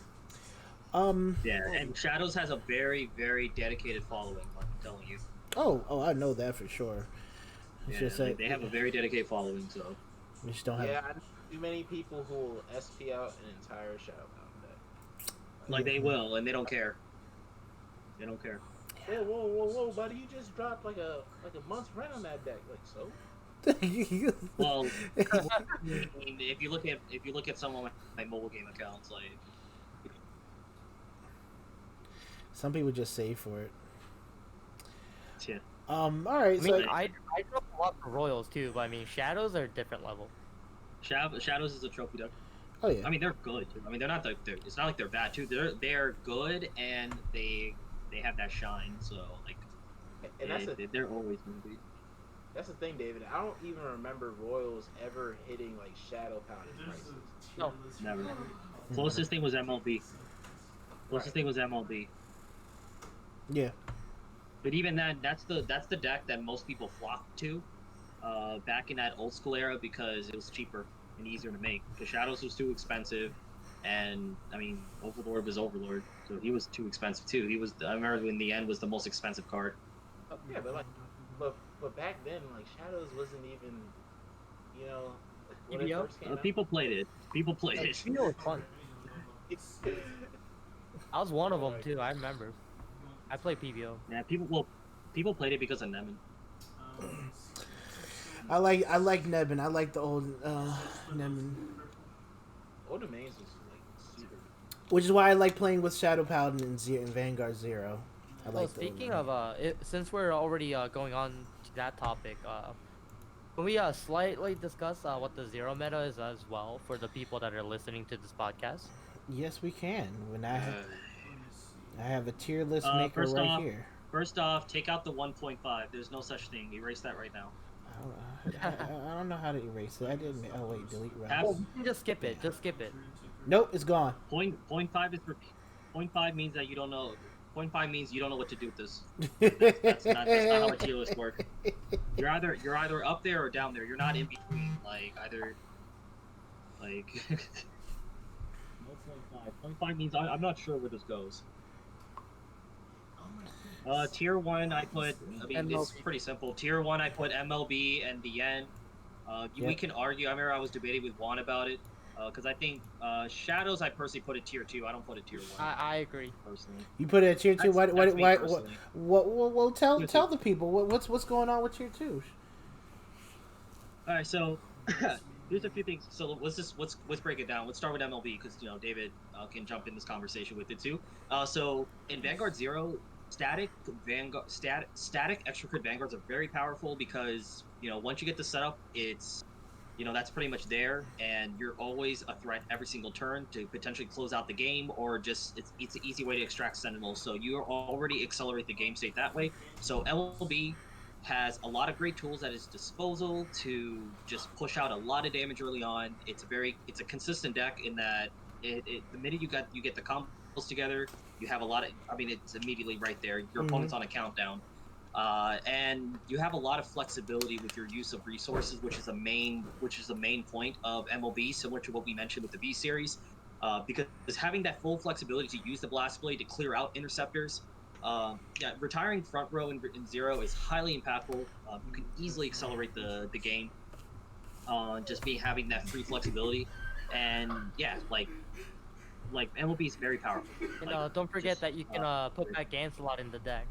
Yeah, and Shadows has a very, very dedicated following. Like I'm telling you. Oh, I know that for sure. It's just they have a very dedicated following, so. We just don't have. Yeah, I know too many people who will SP out an entire Shadow Paladin deck. Like they will, and they don't care. They don't care. Whoa, buddy! You just dropped like a month's rent on that deck. Like so. Well, I mean, if you look at some of my mobile game accounts, like some people just save for it. Yeah. All right. I mean, I drop a lot for Royals too, but I mean, Shadows are a different level. Shadows is a trophy deck. Oh yeah. I mean, they're good. I mean, they're not it's not like they're bad too. They're good, and they have that shine. So like, and they're always gonna be. That's the thing, David. I don't even remember Royals ever hitting like Shadow Paladin prices. No, never. Closest thing was MLB. Closest thing was MLB. Yeah. But even that's the deck that most people flocked to back in that old school era because it was cheaper and easier to make. Because Shadows was too expensive, and I mean Overlord was Overlord, so he was too expensive too. I remember in the end was the most expensive card. Yeah, but back then like Shadows wasn't even, when it first came out. People played it. People played it. PBO was fun. I was one of them too. I remember. I play PBO. Yeah, people played it because of Nemen. I like Nebin. I like the old Nebin. Old domains is like super. Which is why I like playing with Shadow Paladin and Vanguard Zero. I Well, like the speaking of since we're already going on to that topic, can we slightly discuss what the zero meta is as well for the people that are listening to this podcast? Yes, we can. When I have a tier list maker first right off, here. First off, take out the 1.5. There's no such thing. Erase that right now. I don't know how to erase it. I didn't. Oh wait, delete routes. Oh, you can just skip it. Just skip it. Nope, it's gone. Point 0.5 is for 0.5 means that you don't know. 0.5 means you don't know what to do with this. That's not how a tier list works. You're either up there or down there. You're not in between. Like either. Like. 0.5. 0.5 means I'm not sure where this goes. Tier 1, I put. I mean, MLB. it's pretty simple. Tier 1, I put MLB and the Yen. We can argue. I remember I was debating with Juan about it. Because I think Shadows, I personally put it tier 2. I don't put it tier 1. I agree. Personally. You put it at tier 2. That's me personally. Well, tell the people what's going on with tier 2. All right, so here's a few things. So let's break it down. Let's start with MLB because David can jump in this conversation with it too. So in Vanguard 0, static extra crit Vanguards are very powerful because once you get the setup, it's that's pretty much there, and you're always a threat every single turn to potentially close out the game, or just it's an easy way to extract Sentinels. So you already accelerate the game state that way. So LB has a lot of great tools at its disposal to just push out a lot of damage early on. It's a consistent deck in that the minute you get the combos together, you have a lot of. I mean, it's immediately right there. Your opponent's on a countdown. And you have a lot of flexibility with your use of resources, which is the main point of MLB, similar to what we mentioned with the V series, because having that full flexibility to use the Blast Blade to clear out interceptors. Retiring front row in 0 is highly impactful. You can easily accelerate the game, just having that free flexibility, and like MLB is very powerful. Don't forget that you can put back Gancelot in the deck.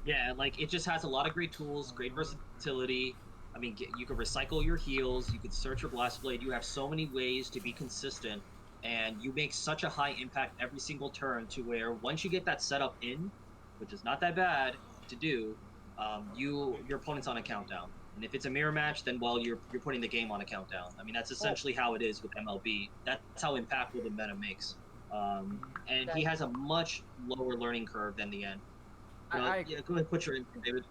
Yeah, like it just has a lot of great tools, great versatility. I mean, you can recycle your heals, you can search your Blast Blade. You have so many ways to be consistent, and you make such a high impact every single turn to where once you get that setup in, which is not that bad to do, your opponent's on a countdown. And if it's a mirror match, then you're putting the game on a countdown. I mean, that's essentially how it is with MLB. That's how impactful the meta makes. And he has a much lower learning curve than the end. Go ahead, put your input, David.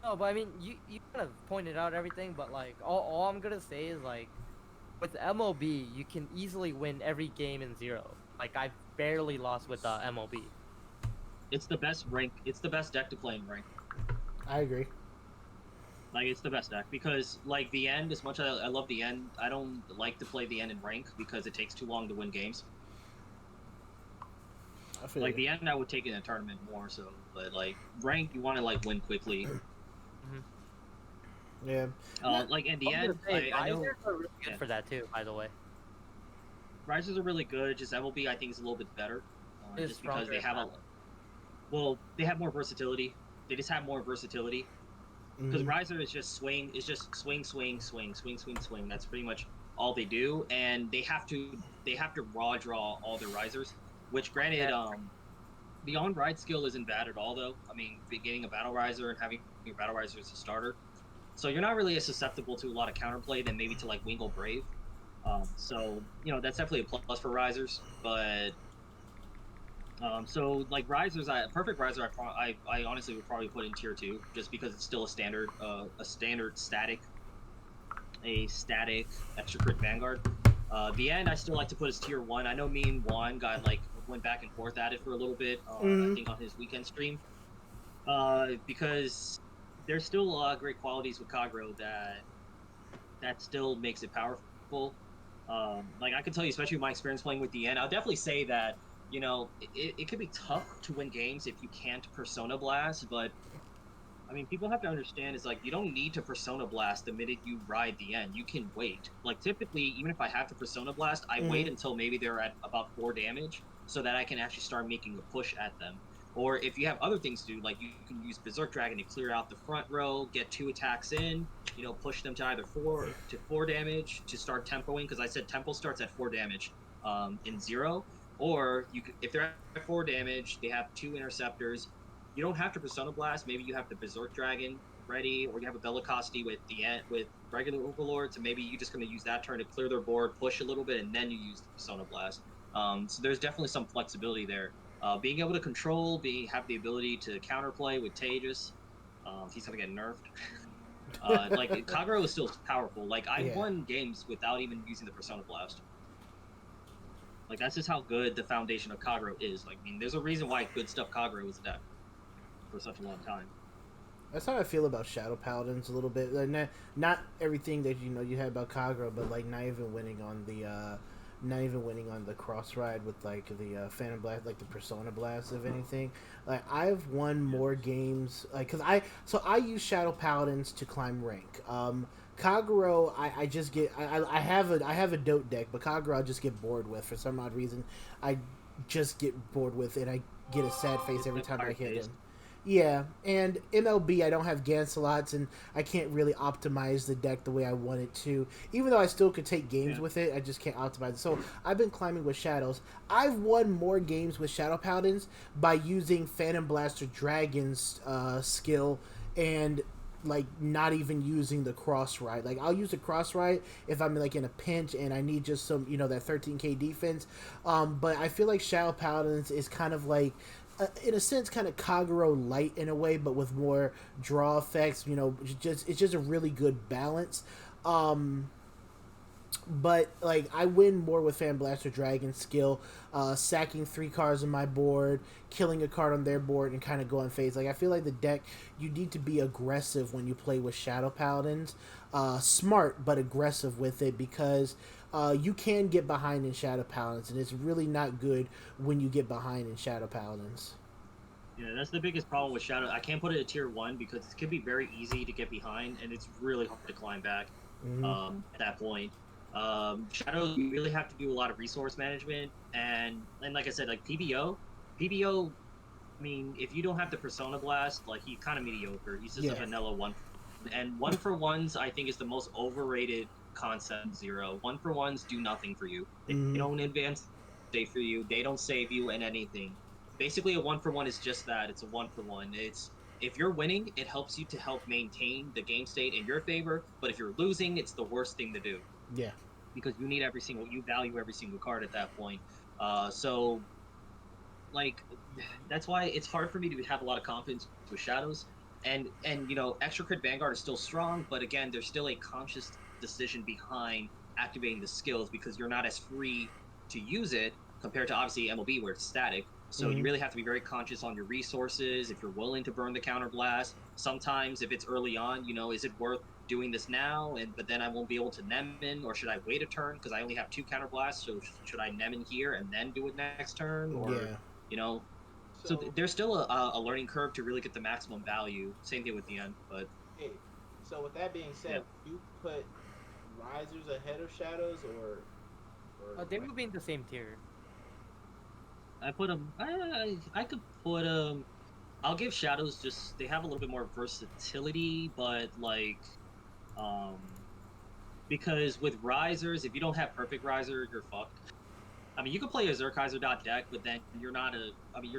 No, but I mean, you kind of pointed out everything, but like all I'm gonna say is like, with MLB, you can easily win every game in 0. Like I've barely lost with MLB. It's the best rank. It's the best deck to play in rank. I agree. Like it's the best deck because like the end, as much as I love the end, I don't like to play the end in rank because it takes too long to win games. Like the end, I would take it in a tournament more so, but like rank, you want to like win quickly. Yeah. Like in the end, I know Risers are really good for that too. By the way, Risers are really good. Just MLB, I think, is a little bit better, just because they have they have more versatility. They just have more versatility. Because Riser is just swing. It's just swing. That's pretty much all they do, and they have to raw draw all their Risers. Which, granted, the on-ride skill isn't bad at all, though. I mean, getting a Battle Riser and having your Battle Riser as a starter. So you're not really as susceptible to a lot of counterplay than maybe to, like, Wingle Brave. So, that's definitely a plus for Risers. But, so, like, Risers, Perfect Riser, I honestly would probably put in Tier 2, just because it's still a static extra crit Vanguard. The end, I still like to put as Tier 1. I know me and Juan went back and forth at it for a little bit, I think on his weekend stream. Because there's still great qualities with Kagero that still makes it powerful. Like I can tell you, especially with my experience playing with the end, I'll definitely say that, it could be tough to win games if you can't Persona Blast, but I mean, people have to understand is like you don't need to Persona Blast the minute you ride the end. You can wait. Like typically, even if I have to Persona Blast, I wait until maybe they're at about 4 damage so that I can actually start making a push at them. Or if you have other things to do, like you can use Berserk Dragon to clear out the front row, get 2 attacks in, push them to either 4 damage to start tempoing, because I said tempo starts at 4 damage in 0. Or if they're at 4 damage, they have 2 interceptors. You don't have to Persona Blast. Maybe you have the Berserk Dragon ready, or you have a Bellicosity with regular Overlord, so maybe you're just going to use that turn to clear their board, push a little bit, and then you use the Persona Blast. So there's definitely some flexibility there. Being able to control, have the ability to counterplay with Tejas. He's going to get nerfed. Like, Kagero is still powerful. Like, I won games without even using the Persona Blast. Like, that's just how good the foundation of Kagero is. Like, I mean, there's a reason why good stuff Kagero was a deck for such a long time. That's how I feel about Shadow Paladins a little bit. Like, not everything that you had about Kagero, but like not even winning on the cross ride with like the Phantom Blast, like the Persona Blast, if anything. Like I've won more games, like because I use Shadow Paladins to climb rank. Kagero, I just get I have a dope deck, but Kagero I just get bored with for some odd reason. I just get bored with it. I get a sad face every time I hit him. Yeah, and MLB, I don't have Gansalots, and I can't really optimize the deck the way I want it to. Even though I still could take games with it, I just can't optimize it. So I've been climbing with Shadows. I've won more games with Shadow Paladins by using Phantom Blaster Dragon's skill and like not even using the cross ride. Like I'll use the cross ride if I'm like in a pinch and I need just some that 13k defense. But I feel like Shadow Paladins is kind of like in a sense, kind of Kagero light in a way, but with more draw effects. It's just a really good balance. But like I win more with Fan Blaster Dragon skill, sacking 3 cards on my board, killing a card on their board, and kind of going phase. Like I feel like the deck, you need to be aggressive when you play with Shadow Paladins, smart but aggressive with it, because you can get behind in Shadow Paladins, and it's really not good when you get behind in Shadow Paladins. Yeah, that's the biggest problem with Shadow. I can't put it at tier 1 because it can be very easy to get behind, and it's really hard to climb back at that point. Shadow, you really have to do a lot of resource management, and like I said, like PBO, I mean, if you don't have the Persona Blast, like he's kind of mediocre. He's just a vanilla 1. And 1-for-1s, I think, is the most overrated concept in 0. 1-for-1s do nothing for you. They don't advance state for you. They don't save you in anything. Basically, a 1-for-1 is just that. It's a 1-for-1. It's if you're winning, it helps you to help maintain the game state in your favor. But if you're losing, it's the worst thing to do. Yeah. Because you value every single card at that point. So, like, that's why it's hard for me to have a lot of confidence with Shadows. And extra crit Vanguard is still strong, but again, there's still a conscious decision behind activating the skills because you're not as free to use it compared to obviously MLB where it's static. So you really have to be very conscious on your resources. If you're willing to burn the counter blast, sometimes if it's early on, is it worth doing this now? But then I won't be able to Nemen, or should I wait a turn because I only have 2 counter blasts? So should I Nemen here and then do it next turn? Or So there's still a learning curve to really get the maximum value. Same thing with the end, but. Hey, so with that being said, you put Risers ahead of Shadows, or they would be in the same tier. I put them. I could put them. I'll give Shadows they have a little bit more versatility, but like, because with Risers, if you don't have perfect Riser, you're fucked. I mean, you can play a Zerkaiser deck, but then you're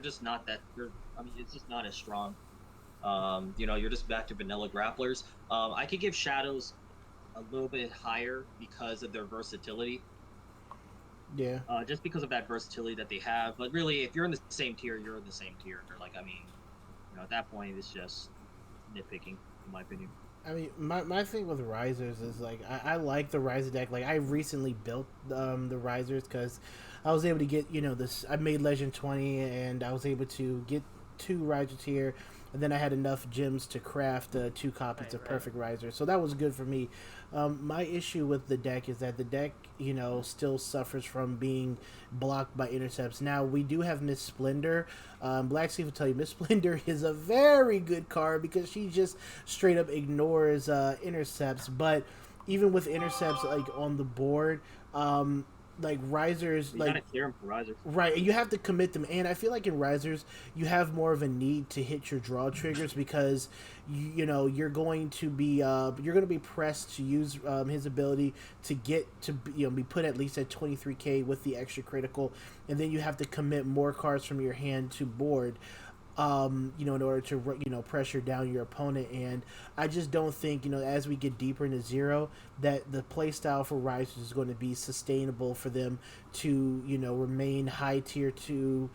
just not that. It's just not as strong. You're just back to vanilla grapplers. I could give Shadows a little bit higher because of their versatility. Yeah. Just because of that versatility that they have. But really, if you're in the same tier, you're in the same tier. Like, at that point, it's just nitpicking, in my opinion. I mean, my thing with Risers is, like, I like the Riser deck. Like, I recently built the Risers because I was able to get, this. I made Legend 20, and I was able to get 2 Risers here, and then I had enough gems to craft 2 copies of Perfect Riser. So that was good for me. My issue with the deck is that the deck, still suffers from being blocked by intercepts. Now, we do have Miss Splendor. Black Steve will tell you, Miss Splendor is a very good card because she just straight up ignores intercepts. But even with intercepts, like, on the board, like risers, You like gotta clear them for risers. right, and you have to commit them. And I feel like in risers, you have more of a need to hit your draw triggers because you know you're going to be pressed to use his ability to get to be put at least at 23k with the extra critical, and then you have to commit more cards from your hand to board. In order to pressure down your opponent. And I just don't think, as we get deeper into Zero, that the play style for Risers is going to be sustainable for them to, remain high tier 2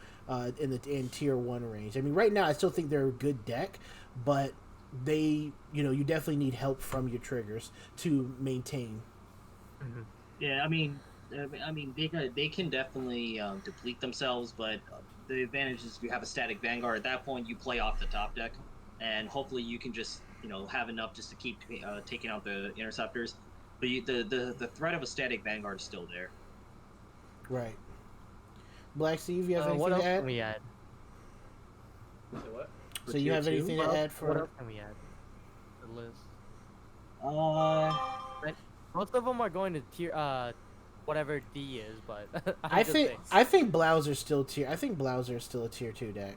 in tier 1 range. I mean, right now I still think they're a good deck, but they, you definitely need help from your triggers to maintain. Mm-hmm. Yeah, I mean, they can definitely deplete themselves, but the advantage is you have a static Vanguard. At that point, you play off the top deck, and hopefully you can just have enough just to keep taking out the interceptors. But the threat of a static Vanguard is still there. Right. Black Steve, you have anything what else to add? Can we add? Say what? So you have anything to add for? What else can we add? The list. Most of them are going to tier whatever D is, but I think Blauser's still tier. I think Blauser is still a tier 2 deck,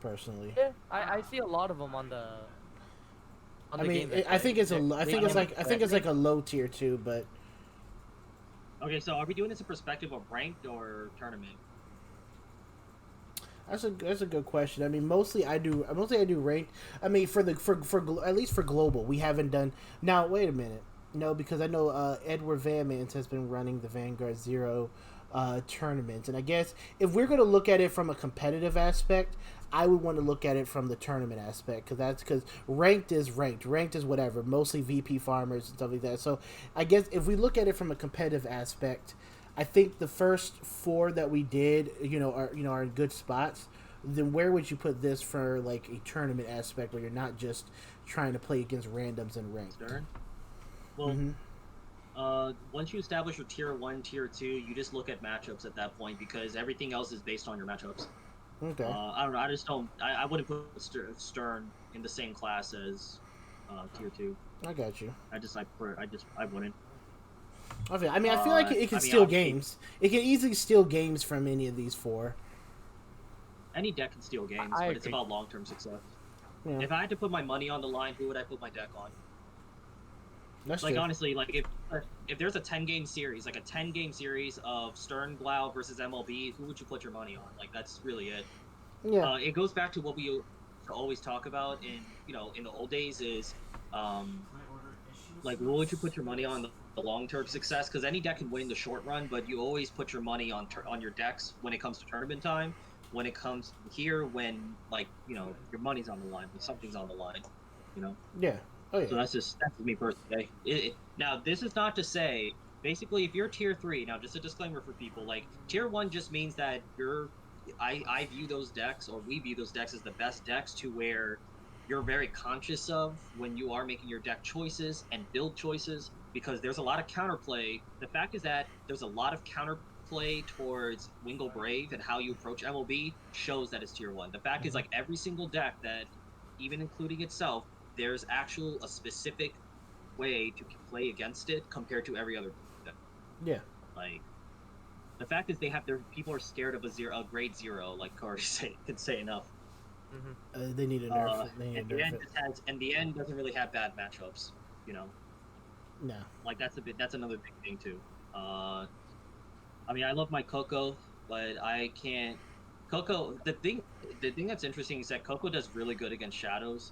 personally. Yeah, I see a lot of them on the. I mean, I think it's like a low tier 2, but. Okay, so are we doing this in perspective of ranked or tournament? That's a good question. I mean, mostly I do ranked. I mean, for at least for global, we haven't done. Now, wait a minute. No, because I know Edward Van Mans has been running the Vanguard Zero tournament, and I guess if we're going to look at it from a competitive aspect, I would want to look at it from the tournament aspect, because ranked is whatever, mostly VP farmers and stuff like that. So I guess if we look at it from a competitive aspect, I think the first 4 that we did, are in good spots. Then where would you put this for like a tournament aspect where you're not just trying to play against randoms and ranked? Stern? Well, once you establish your tier 1, tier 2, you just look at matchups at that point because everything else is based on your matchups. Okay. I don't know. I just don't. I wouldn't put Stern in the same class as tier 2. I got you. I wouldn't. Okay. I mean, I feel like it can steal games. It can easily steal games from any of these 4. Any deck can steal games, but it's about long-term success. Yeah. If I had to put my money on the line, who would I put my deck on? That's like true. Honestly, like if there's a 10-game series, like a 10-game series of Stern Blau versus MLB, who would you put your money on? Like that's really it. Yeah. It goes back to what we always talk about in the old days is like what would you put your money on the long-term success? Because any deck can win the short run, but you always put your money on your decks when it comes to tournament time. When it comes here, when your money's on the line, when something's on the line, Yeah. Oh, yeah. So that's me personally. Now, this is not to say, basically, if you're tier 3, now just a disclaimer for people, like tier 1 just means that I view those decks, or we view those decks as the best decks to where you're very conscious of when you are making your deck choices and build choices, because there's a lot of counterplay. The fact is that there's a lot of counterplay towards Wingle Brave and how you approach MLB shows that it's tier 1. The fact is, like, every single deck that, even including itself, there's a specific way to play against it compared to every other deck. Yeah. Like, the fact is people are scared of a grade 0, like Corey could say enough. Mm-hmm. They need a nerf. And the end doesn't really have bad matchups, No. Like that's another big thing too. I mean, I love my Coco, but I can't. Coco, the thing that's interesting is that Coco does really good against shadows.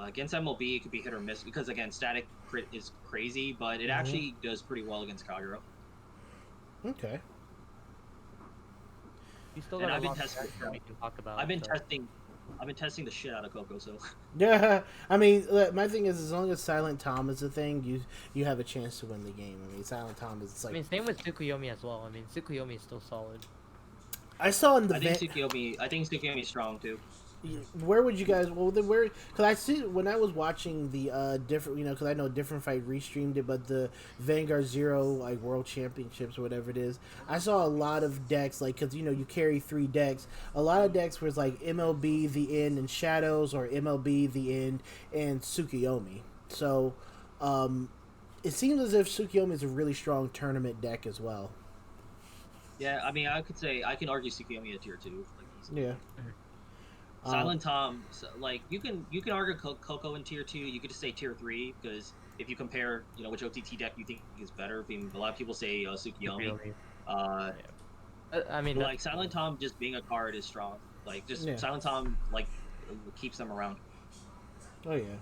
Against MLB, it could be hit or miss because again, static crit is crazy, but it actually does pretty well against Kagero. Okay. You still got a lot of we can talk about. I've been testing the shit out of Coco, so. Yeah, I mean, my thing is, as long as Silent Tom is a thing, you have a chance to win the game. I mean, Silent Tom is like. I mean, same with Tsukuyomi as well. I mean, Tsukuyomi is still solid. I saw in the. I think Tsukuyomi is strong too. Where would you guys? Well, then where? Because I see when I was watching the different, because I know Different Fight restreamed it, but the Vanguard Zero like World Championships or whatever it is, I saw a lot of decks because you carry 3 decks. A lot of decks was like MLB the End and Shadows, or MLB the End and Tsukuyomi. So, it seems as if Tsukuyomi is a really strong tournament deck as well. Yeah, I mean, I could say I can argue Tsukiyomi at tier 2. Like, easily. Yeah. Silent Tom, so, like you can argue Coco in tier 2. You could just say tier 3 because if you compare, which OTT deck you think is better. I mean, a lot of people say Tsukiyomi. I mean, like Silent Tom just being a card is strong. Like just Silent Tom like keeps them around. Oh yeah.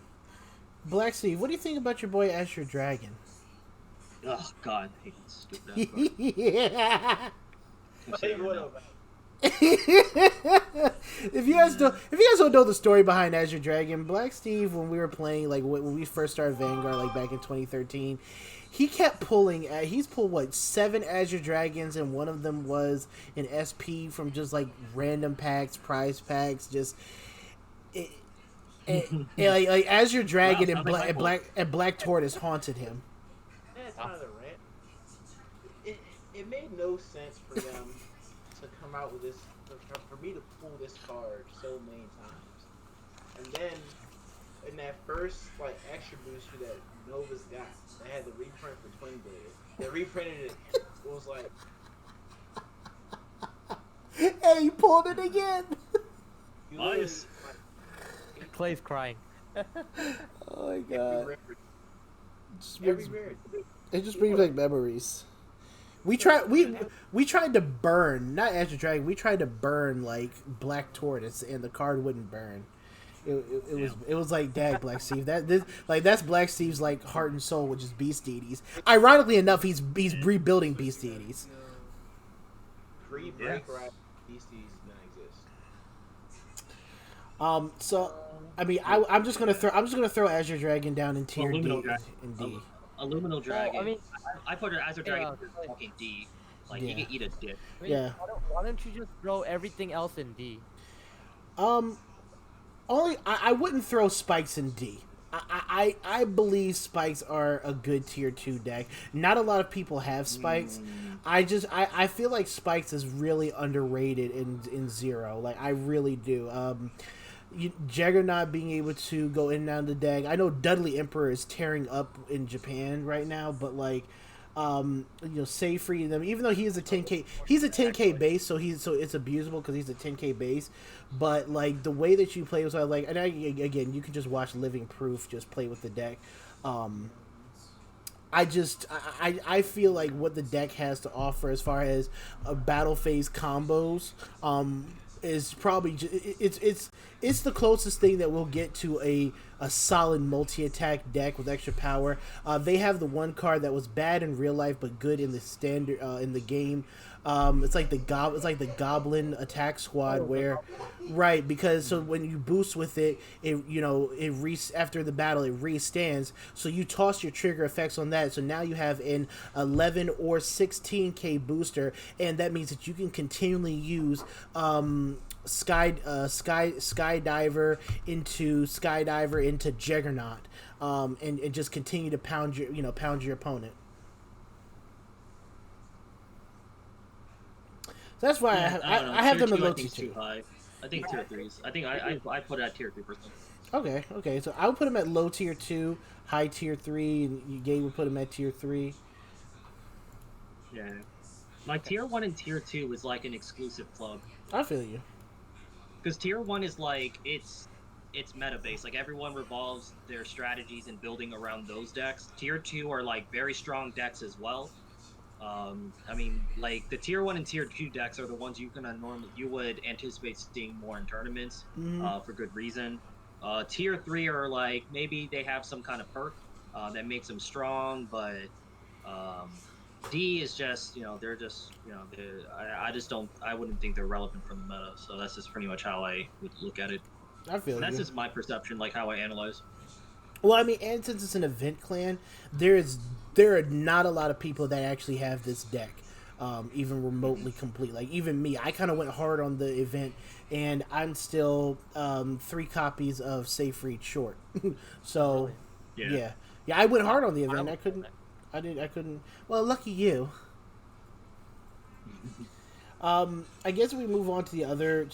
Black Steve, what do you think about your boy Azure Dragon? Oh God, I hate this stupid Yeah. If you guys don't know the story behind Azure Dragon, Black Steve, when we were playing, like when we first started Vanguard, like back in 2013, he kept pulling. He's pulled what 7 Azure Dragons, and one of them was an SP from just like random packs, prize packs, just. Like Azure Dragon and Black Tortoise haunted him. That's kind of the rant. It made no sense for them to come out with this, for me to pull this card so many times, and then in that first like extra booster that Nova's got, they had the reprint for Twin Blade. They reprinted it. It was like, hey, you pulled it again. Nice. Clay's crying. Oh my God. It just brings like memories. We tried to burn, not Azure Dragon. We tried to burn like Black Tortoise, and the card wouldn't burn. It was like, dag, Black Steve. That's Black Steve's like heart and soul, which is Beast Deities. Ironically enough, he's rebuilding Beast Deities. Beast Deities not exist. So I mean, I'm just gonna throw Azure Dragon down in tier D. In D. Aluminal Dragon. I mean, I put Azure Dragon in fucking D. Like he can eat a dick. I mean, why don't you just throw everything else in D? Only I wouldn't throw Spikes in D. I believe Spikes are a good tier 2 deck. Not a lot of people have Spikes. I feel like Spikes is really underrated in Zero. Like I really do. Juggernaut being able to go in and out of the deck. I know Dudley Emperor is tearing up in Japan right now, but like Save Free them. Even though he is a 10K base, so it's abusable because he's a 10K base. But like the way that you play was like, and again, you can just watch Living Proof just play with the deck. I feel like what the deck has to offer as far as battle phase combos is probably it's the closest thing that we'll get to a solid multi-attack deck with extra power. They have the one card that was bad in real life but good in the standard in the game. It's like the Goblin Attack Squad because so when you boost with it after the battle it restands, so you toss your trigger effects on that, so now you have an 11 or 16k booster, and that means that you can continually use Skydiver into Juggernaut, and just continue to pound your opponent. That's why I have them in low tier 2. Too high. I think tier 3s. I think I put it at tier 3%. Okay. So I would put him at low tier 2, high tier 3, and Gabe would put him at tier 3. Yeah. My tier 1 and tier 2 is like an exclusive club. I feel you. Because tier 1 is like, it's meta based. Like everyone revolves their strategies and building around those decks. Tier 2 are like very strong decks as well. I mean, like the tier 1 and tier 2 decks are the ones you would anticipate seeing more in tournaments, for good reason. Tier 3 are like maybe they have some kind of perk that makes them strong, but D is just they're just I wouldn't think they're relevant for the meta. So that's just pretty much how I would look at it. I feel that's just my perception, like how I analyze. Well, I mean, and since it's an event clan, there are not a lot of people that actually have this deck, even remotely complete. Like even me, I kind of went hard on the event, and I'm still 3 copies of Safe Read short. So, yeah, I went hard on the event. I couldn't. Well, lucky you. I guess we move on to the other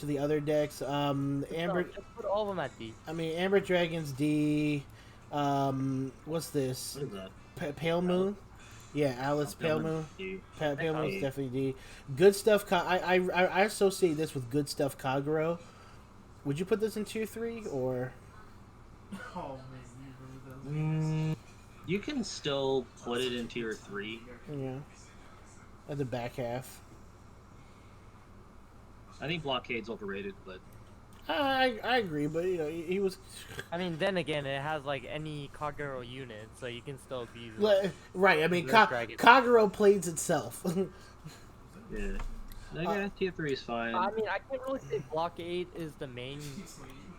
decks. Amber. Just put all of them at D. I mean, Amber Dragon's D. What's this? What is that? Pale Moon. Yeah, Alice Pale Moon. D. Pale Moon is definitely D. Good stuff. I associate this with good stuff. Kagero. Would you put this in tier 3 or? Oh man, You can still put it in tier 3. Yeah. At the back half. I think Blockade's overrated, but I agree, but you know he was. I mean, then again, it has like any Kagero unit, so you can still be. Right, I mean, Dragon. Kagero plays itself. yeah. Yeah, tier 3 is fine. I mean, I can't really say Blockade is the main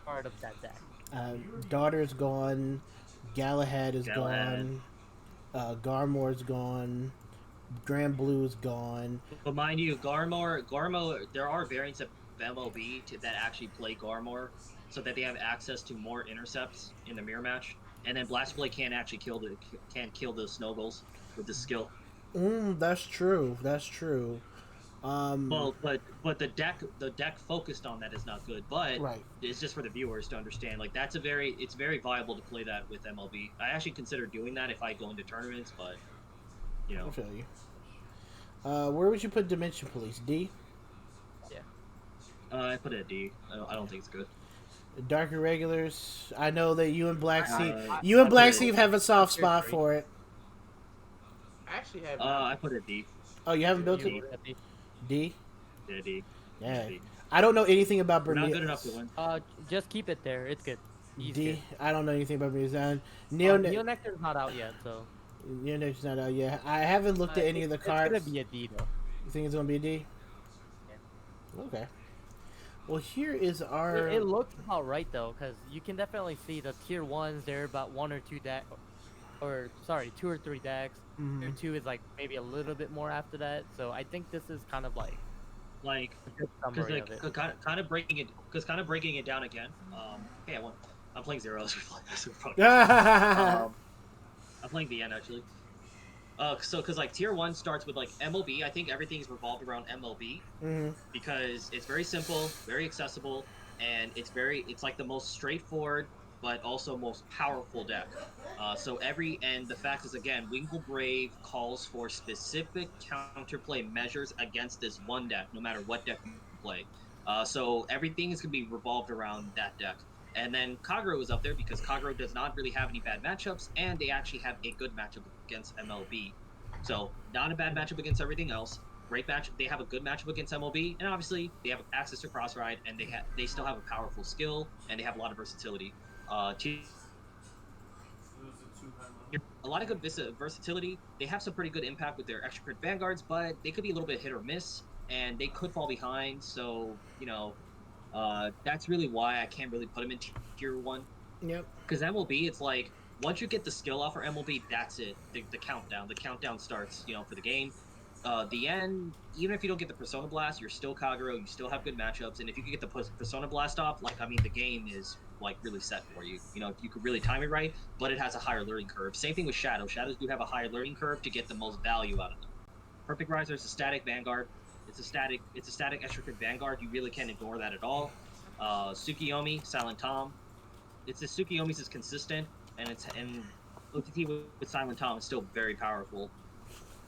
part of that deck. Daughter's gone. Galahad is gone. Garmor's gone. Grand Blue's gone. But mind you, Garmor, there are variants of MLB that actually play Garmor, so that they have access to more intercepts in the mirror match. And then Blast Blade can't actually kill the Snowballs with the skill. That's true. That's true. Well, but the deck focused on that is not good. But right. It's just for the viewers to understand. Like it's very viable to play that with MLB. I actually consider doing that if I go into tournaments, but you know. I feel you. Where would you put Dimension Police? D? Yeah. I put it at D. I don't think it's good. Dark Irregulars. I know that you and Black Steve have a soft spot for it. I actually have. I put it at D. Oh, you haven't built it? D? Yeah, D. Yeah. D. I don't know anything about Bermuda. Not good enough to win. Just keep it there. It's good. He's D. good. I don't know anything about Bermuda. Neo Nectar's not out yet, so. Neo Nectar's not out yet. I haven't looked at any of the cards. It's gonna be a D though. You think it's gonna be a D? Yeah. Okay. Well, here is our. It looks about right though, because you can definitely see the tier 1s. They're about 1 or 2 decks, or sorry, 2 or 3 decks. Mhm. Tier 2 is like maybe a little bit more after that. So I think this is kind of like a good summary of it. kind of breaking it down again. Hey, I'm playing zeros. I'm playing VN actually. Because like tier 1 starts with like MLB. I think everything's revolved around MLB because it's very simple, very accessible, and it's like the most straightforward but also most powerful deck. And the fact is again, Winkle Brave calls for specific counterplay measures against this one deck, no matter what deck you play. So everything is gonna be revolved around that deck. And then Kagero is up there because Kagero does not really have any bad matchups, and they actually have a good matchup against MLB. So not a bad matchup against everything else. Great match. They have a good matchup against MLB, and obviously they have access to Cross Ride, and they still have a powerful skill, and they have a lot of versatility. A lot of good versatility. They have some pretty good impact with their extra crit Vanguards, but they could be a little bit hit or miss, and they could fall behind. So that's really why I can't really put them in tier 1. Yep. Because MLB, it's like once you get the skill off for MLB, that's it. The countdown starts. For the game. The end. Even if you don't get the Persona Blast, you're still Kagero. You still have good matchups, and if you can get the Persona Blast off, the game is really set for you. If you could really time it right, but it has a higher learning curve. Same thing with Shadow. Shadows do have a higher learning curve to get the most value out of them. Perfect Riser is a static Vanguard. It's a static extra crit Vanguard. You really can't ignore that at all. Tsukiyomi, Silent Tom. Tsukiyomi's is consistent, and OTT with Silent Tom is still very powerful.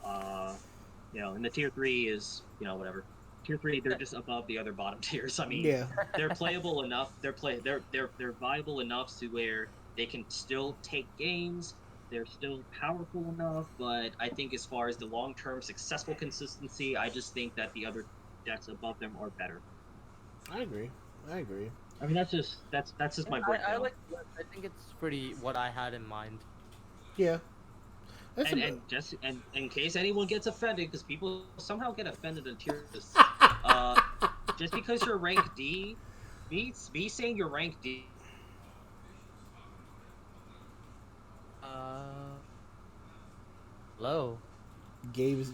And the tier 3 is whatever. Tier 3, they're just above the other bottom tiers. I mean, they're playable enough. They're viable enough to where they can still take games. They're still powerful enough, but I think as far as the long-term successful consistency, I just think that the other decks above them are better. I agree. I mean, that's just my breakdown. I think it's pretty what I had in mind. Yeah. And just in case anyone gets offended, because people somehow get offended in tier lists, just because you're rank D, me saying you're rank D. Low. Gabe's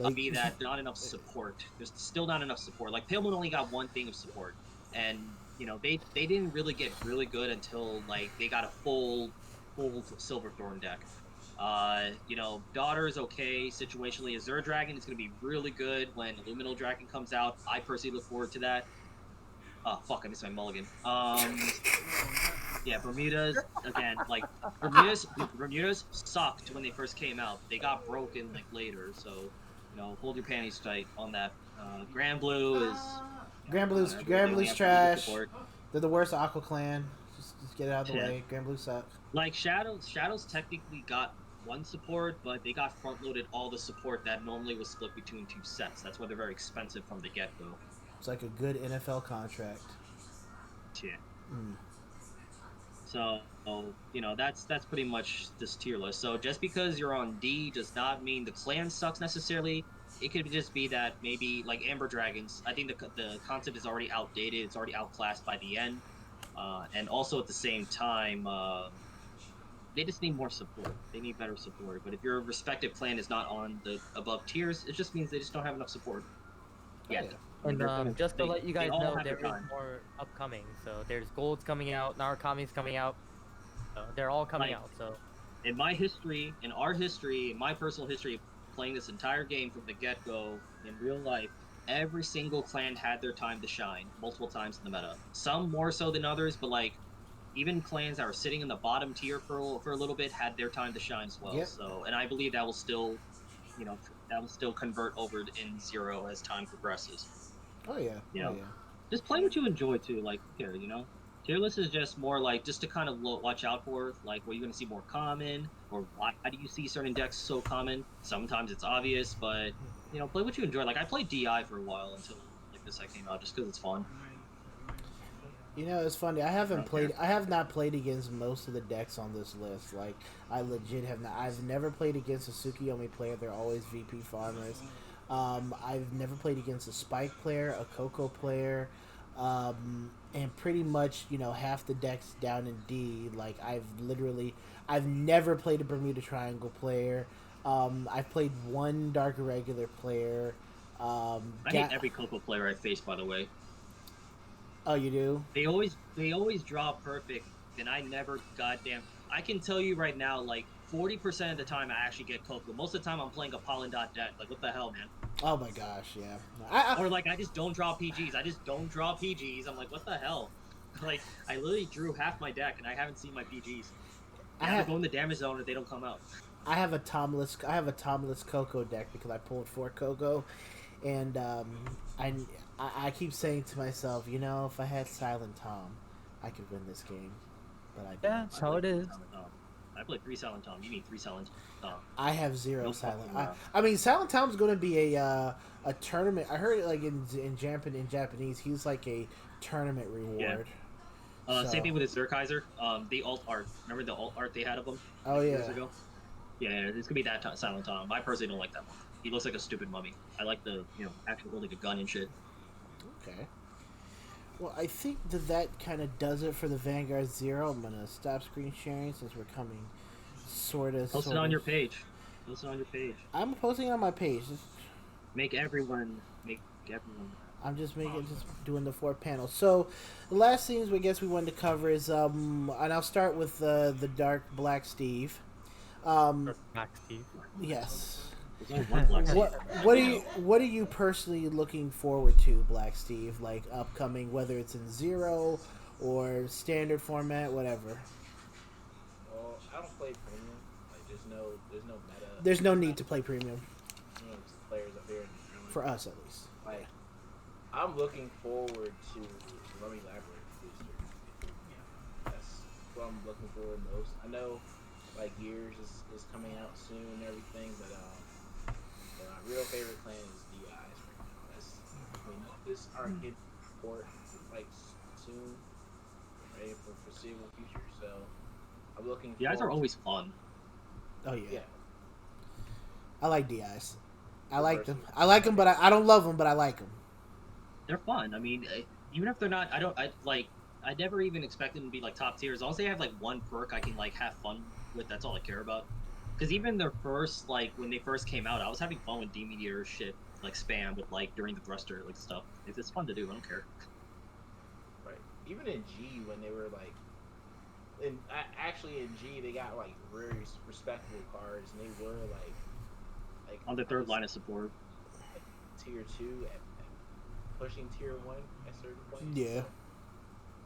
Like be that not enough support. There's still not enough support. Like Pale Moon only got one thing of support, and they didn't really get really good until they got a full Silverthorn deck. Daughter is okay situationally. Azure Dragon is going to be really good when Luminal Dragon comes out. I personally look forward to that. Oh, fuck, I missed my mulligan. Yeah, Bermudas again. Like Bermudas sucked when they first came out. They got broken like later. So, hold your panties tight on that. Grand Blue is Grand only Blue's have pretty good trash. support. They're the worst Aqua Clan. Just get it out of the Yeah. way. Grand Blue sucks. Like Shadows technically got one support, but they got front loaded all the support that normally was split between two sets. That's why they're very expensive from the get go. It's like a good NFL contract. Yeah. Mm. So that's pretty much this tier list. So just because you're on D does not mean the clan sucks necessarily. It could just be that maybe like Amber Dragons. I think the concept is already outdated. It's already outclassed by the end, and also at the same time, they just need more support. They need better support. But if your respective clan is not on the above tiers, it just means they just don't have enough support yet. yeah. And just to let you guys know, there is time. more upcoming. So there's Gold's coming out, Narakami's coming out. So they're all coming out. So in my history, in our history, in my personal history of playing this entire game from the get-go in real life, every single clan had their time to shine multiple times in the meta. Some more so than others, but like even clans that are sitting in the bottom tier for a little bit had their time to shine as well. Yep. So, and I believe that will still, that will still convert over in Zero as time progresses. Oh yeah. Oh yeah. Just play what you enjoy too. Like here, tier list is just more like just to kind of watch out for, like where you're going to see more common, or why do you see certain decks so common. Sometimes it's obvious, but play what you enjoy. Like I played DI for a while until like this set came out, just because it's fun. It's funny. I have not played against most of the decks on this list. Like, I legit have not. I've never played against a Tsukiyomi player. They're always VP farmers. I've never played against a Spike player, a Coco player, and pretty much, half the decks down in D. Like, I've never played a Bermuda Triangle player. I've played one Dark Irregular player. I hate every Coco player I face, by the way. Oh, you do? They always draw perfect, and I never goddamn. I can tell you right now, like 40% of the time I actually get Coco. Most of the time I'm playing a Pollen.deck. Like what the hell, man? Oh my gosh, yeah. Or like I just don't draw PGs. I'm like, what the hell? Like I literally drew half my deck, and I haven't seen my PGs. I have to go in the damage zone if they don't come out. I have a Tomless Coco deck because I pulled 4 Coco, and I keep saying to myself, if I had Silent Tom, I could win this game, but I don't. Yeah, that's how it is. I played 3 Silent Tom. You need 3 Silent Tom. I have 0 Silent. I mean, Silent Tom's going to be a tournament. I heard it like in Japanese, he's like a tournament reward. Yeah. Same thing with his Zerkaiser. The alt art. Remember the alt art they had of him? Oh yeah. Years ago? Yeah, it's gonna be that Silent Tom. I personally don't like that one. He looks like a stupid mummy. I like the actually holding a gun and shit. Okay. Well, I think that kind of does it for the Vanguard Zero. I'm gonna stop screen sharing since we're coming sort of. Post it on your page. I'm posting it on my page. Make everyone. I'm just doing the 4 panels. So, the last things we wanted to cover is and I'll start with the Dark Black Steve. Black Steve. Yes. Black Steve. What are you personally looking forward to, Black Steve? Like upcoming, whether it's in Zero or standard format, whatever. Well, I don't play premium. Like there's no meta. There's no need to play premium. Players up here in the tournament. For us, at least. Like, I'm looking forward to Rummy Labyrinth booster. That's what I'm looking forward most. I know, like, Years is coming out soon and everything, but my real favorite clan is DIs right now. This arcade port, like, soon, ready for foreseeable future, so I'm looking forward. DIs are always fun. Oh, yeah. Yeah. I like DIs. I like them. But I don't love them, but I like them. They're fun. I mean, even if they're not, I never even expect them to be like top tier. As long as they have like one perk I can like have fun with, that's all I care about. Because even their first, like when they first came out, I was having fun with D-Meteor shit, like spam with like during the thruster, like stuff. It's fun to do. I don't care. Right. Even in G, when they were like, actually in G they got like very respectable cards, and they were like on the third line of support, like tier 2 and pushing tier 1 at certain points. Yeah.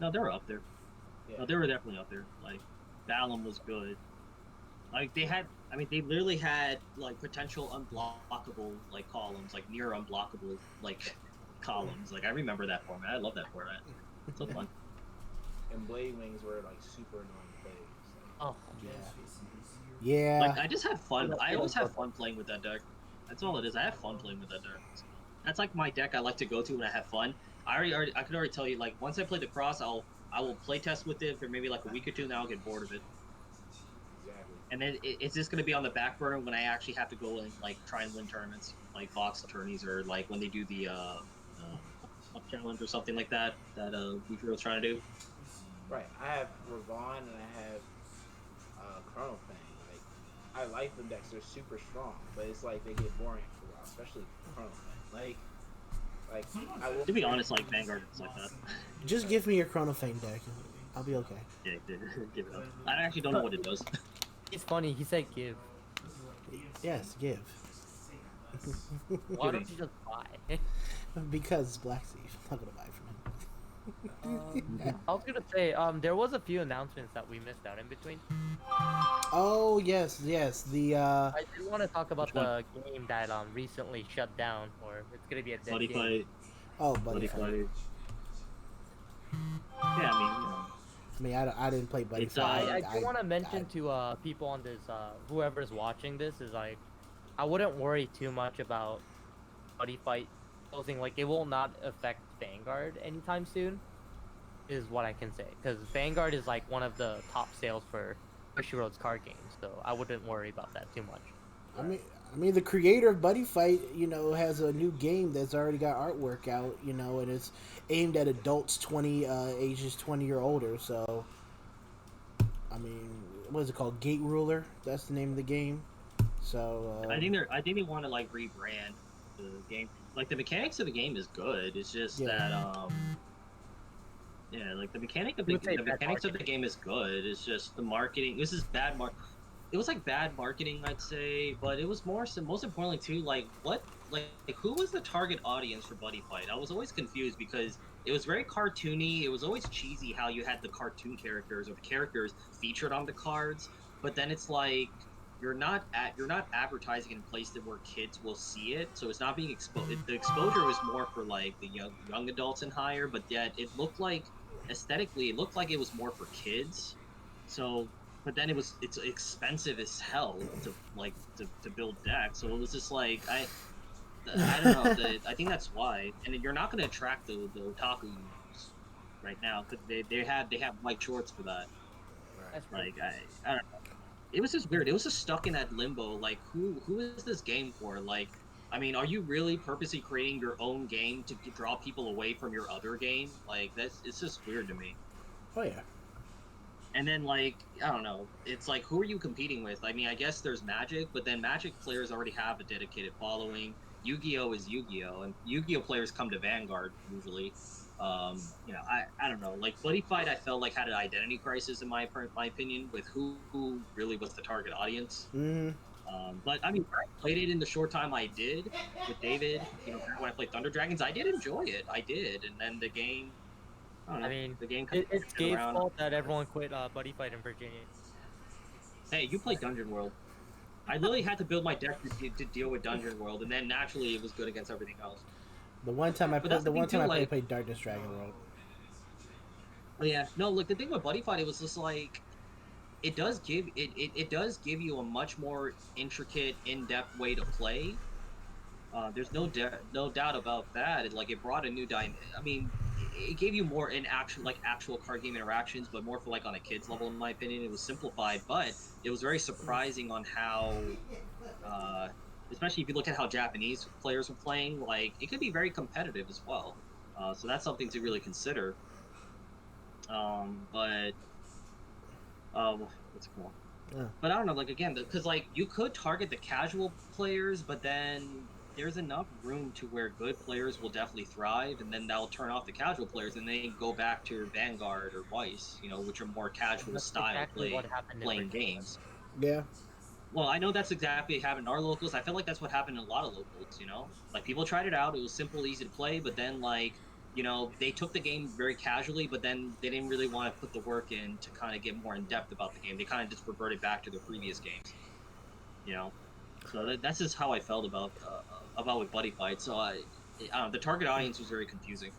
No, they're up there. Yeah. No, they were definitely up there. Like, Balam was good. Like they had, I mean, they literally had like potential unblockable like columns, like near unblockable like columns. Like I remember that format. I love that format. It's so fun. And Blade Wings were like super annoying to play. Oh, Yeah. Like I just had fun. I always have fun playing with that deck. That's all it is. I have fun playing with that deck. That's like my deck I like to go to when I have fun. I could already tell you, like once I play the cross, I will play test with it for maybe like a week or two, and then I'll get bored of it. Exactly. And then it's just gonna be on the back burner when I actually have to go and like try and win tournaments, like box tourneys, or like when they do the up challenge or something like that Weaver trying to do. Right. I have Ravon and I have Chrono Fang. Like I like them decks. They're super strong, but it's like they get boring after a while, especially Chrono Fang. Like I will To be honest, like Vanguard is like that. Just give me your Chronofane deck. I'll be okay. Yeah, give it up. I actually don't know what it does. it's funny. He said give. Yes, give. Why don't you just buy? Because it's Black Thief. I'm not gonna buy from him. I was gonna say, there was a few announcements that we missed out in between. Oh yes. The I did want to talk about the game that recently shut down, or it's gonna be a dead Buddy game. fight. Oh, Buddy Fight. Fight. Yeah, I mean, I didn't play Buddy It's, Fight. I do want to mention to people on this, whoever's watching this, is like, I wouldn't worry too much about Buddy Fight closing. Like, it will not affect Vanguard anytime soon, is what I can say. Because Vanguard is like one of the top sales for Bushiroad's card games, so I wouldn't worry about that too much. I mean, the creator of Buddy Fight, has a new game that's already got artwork out, and it's aimed at adults ages 20 or older. So, I mean, what is it called? Gate Ruler. That's the name of the game. So I think they want to like rebrand the game. Like the mechanics of the game is good. It's just that like the mechanics of the game is good. It's just the marketing. This is bad It was like bad marketing, I'd say, but it was most importantly too, like who was the target audience for Buddy Fight? I was always confused because it was very cartoony. It was always cheesy how you had the cartoon characters or the characters featured on the cards, but then it's like you're not advertising in a place that where kids will see it, so it's not being exposed. The exposure was more for like the young adults and higher, but yet it looked like aesthetically it looked like it was more for kids. So. But then it's expensive as hell to build decks. So it was just like I don't know. I think that's why. And you're not going to attract the otaku right now because they have white shorts for that. That's like I don't know. It was just weird. It was just stuck in that limbo. Like who is this game for? Like I mean, are you really purposely creating your own game to draw people away from your other game? Like it's just weird to me. Oh yeah. And then, like, I don't know, it's like, who are you competing with? I mean, I guess there's Magic, but then Magic players already have a dedicated following. Yu-Gi-Oh! Is Yu-Gi-Oh! And Yu-Gi-Oh! Players come to Vanguard, usually. I don't know. Like, Buddy Fight, I felt like had an identity crisis, in my opinion, with who really was the target audience. Mm-hmm. But, I mean, I played it in the short time I did with David, when I played Thunder Dragons, I did enjoy it. I did. And then the game... I mean, the game it's Gabe's fault that everyone quit Buddy Fight in Virginia. Hey, you played Dungeon World. I literally had to build my deck to deal with Dungeon World, and then naturally it was good against everything else. The one time I played Darkness Dragon World. Oh yeah, no. Look, the thing with Buddy Fight, it was just like it does give you a much more intricate, in-depth way to play. There's no doubt about that. It brought a new dynamic. I mean, it gave you more actual card game interactions, but more for like on a kid's level, in my opinion. It was simplified, but it was very surprising on how, especially if you look at how Japanese players were playing. Like it could be very competitive as well. So that's something to really consider. What's it called? Yeah. But I don't know. Like again, because like you could target the casual players, but then there's enough room to where good players will definitely thrive, and then that'll turn off the casual players, and they go back to Vanguard or Weiss, which are more casual style playing games. Yeah. Well, I know that's exactly what happened in our locals. I feel like that's what happened in a lot of locals, Like, people tried it out. It was simple, easy to play, but then, like, they took the game very casually, but then they didn't really want to put the work in to kind of get more in depth about the game. They kind of just reverted back to their previous games, So that's just how I felt about with Buddy Fight. So the target audience was very confusing.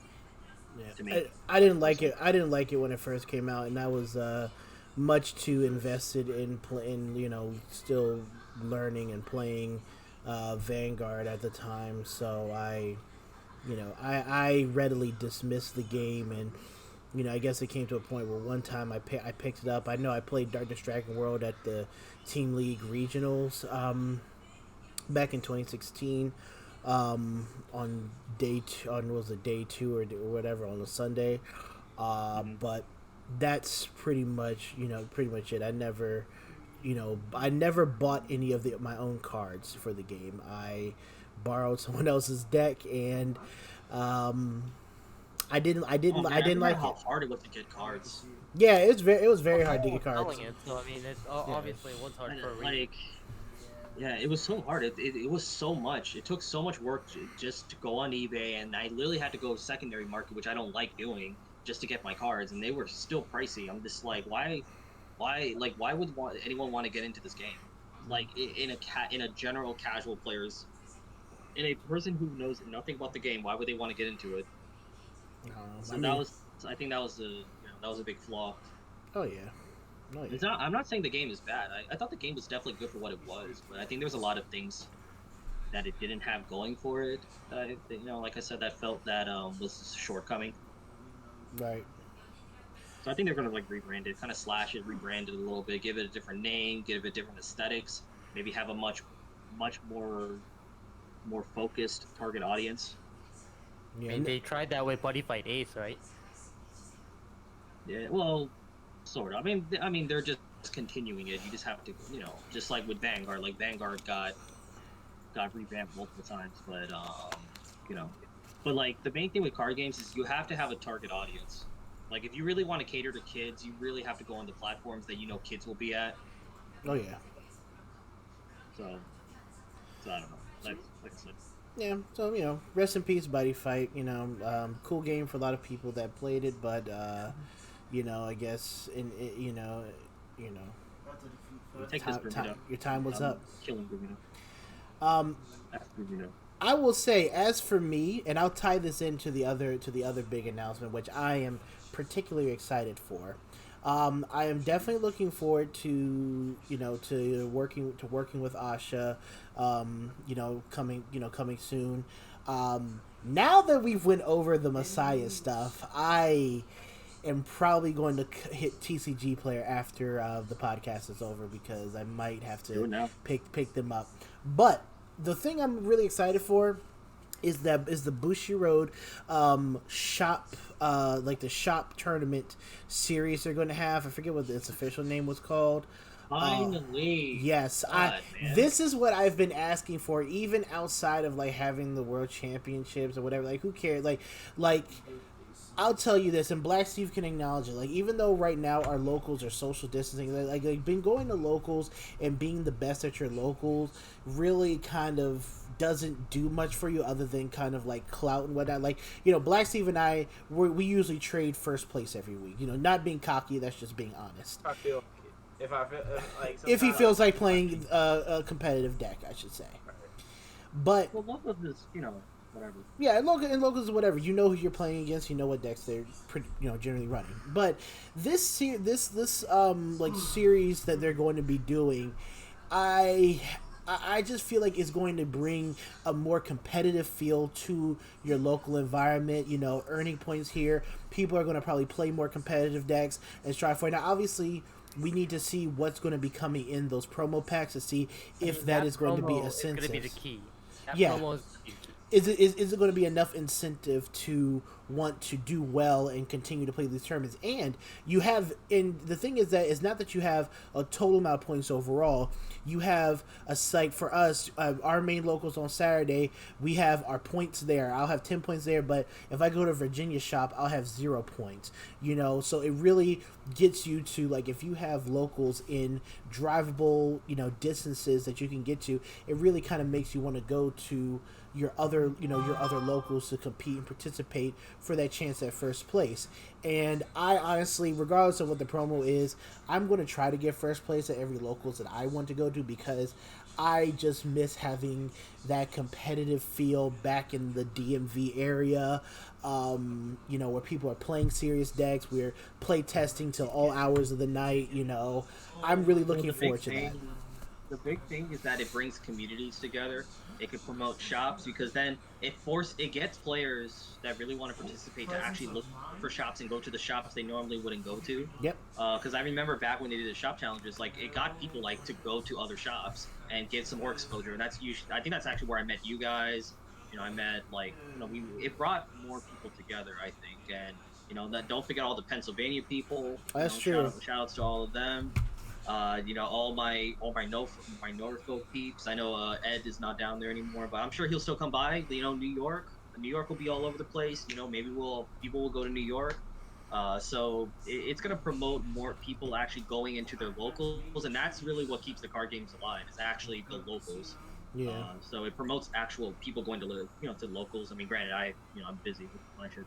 Yeah, to me. I didn't like it. I didn't like it when it first came out, and I was much too invested in still learning and playing Vanguard at the time. So I readily dismissed the game, and I guess it came to a point where one time I picked it up. I know I played Darkness Dragon World at the Team League Regionals back in 2016. On day two, day 2 or whatever on a Sunday, but that's pretty much it. I never bought any of my own cards for the game. I borrowed someone else's deck, and I didn't like how it. hard it was to get cards. Yeah, it was very hard to get cards. So I mean, it's obviously it was hard for a reason. Yeah, it was so hard. It was so much. It took so much work just to go on eBay, and I literally had to go secondary market, which I don't like doing, just to get my cards, and they were still pricey. I'm just like, why would anyone want to get into this game? Like in a general casual players, in a person who knows nothing about the game, why would they want to get into it? I think that was a big flaw. Oh yeah. No, yeah. I'm not saying the game is bad. I thought the game was definitely good for what it was, but I think there was a lot of things that it didn't have going for it. Like I said, that felt that was a shortcoming. Right. So I think they're gonna rebrand it, kind of slash it, rebrand it a little bit, give it a different name, give it different aesthetics, maybe have a much more focused target audience. Yeah. I mean, they tried that with Buddy Fight Ace, right? Yeah. Well. Sort of. I mean, they're just continuing it. You just have to, just like with Vanguard. Like Vanguard got revamped multiple times, but but the main thing with card games is you have to have a target audience. Like if you really want to cater to kids, you really have to go on the platforms that kids will be at. Oh yeah. So I don't know. Like I said. Yeah. So rest in peace, Buddy Fight. Cool game for a lot of people that played it, but. I guess your time was up. Killing Domino. I will say, as for me, and I'll tie this into the other big announcement, which I am particularly excited for. I am definitely looking forward to working with Asha. Coming soon. Now that we've went over the Messiah stuff, I am probably going to hit TCG Player after the podcast is over, because I might have to pick them up. But the thing I'm really excited for is the Bushiroad shop, the shop tournament series they're going to have. I forget what its official name was called. Finally. Yes. This is what I've been asking for, even outside of having the World Championships or whatever. Who cares? I'll tell you this, and Black Steve can acknowledge it. Even though right now our locals are social distancing, been going to locals and being the best at your locals really kind of doesn't do much for you other than kind of clout and whatnot. Black Steve and I, we usually trade first place every week. Not being cocky, that's just being honest. I feel if he feels like playing a competitive deck, I should say. But locals is whatever. Yeah, and locals is whatever. You know who you're playing against. You know what decks they're generally running. But this series that they're going to be doing, I just feel like it's going to bring a more competitive feel to your local environment. Earning points here. People are going to probably play more competitive decks and strive for it. Now, obviously, we need to see what's going to be coming in those promo packs to see if that is going to be a sense. It's going to be the key. Is it going to be enough incentive to want to do well and continue to play these tournaments? And the thing is that it's not that you have a total amount of points overall. You have a site for us, our main locals on Saturday. We have our points there. I'll have 10 points there, but if I go to Virginia shop, I'll have 0 points. So it really gets you to if you have locals in drivable distances that you can get to, it really kind of makes you want to go to your other locals to compete and participate for that chance at first place. And I honestly, regardless of what the promo is, I'm going to try to get first place at every locals that I want to go to, because I just miss having that competitive feel back in the DMV area, where people are playing serious decks. We're play testing till all hours of the night. I'm really looking forward to that. The big thing is that it brings communities together. It could promote shops, because then it gets players that really want to participate to actually look for shops and go to the shops they normally wouldn't go to. Yep. Because I remember back when they did the shop challenges, like, it got people like to go to other shops and get some more exposure. And that's usually, I think that's actually where I met you guys. I met it brought more people together, I think. And don't forget all the Pennsylvania people. That's true. Shout outs to all of them. All my Norfolk peeps. I know Ed is not down there anymore, but I'm sure he'll still come by. New York will be all over the place. Maybe people will go to New York. So it's gonna promote more people actually going into their locals, and that's really what keeps the card games alive. Is actually the locals. Yeah. So it promotes actual people going to live, to locals. I mean, granted, I'm busy with my shit,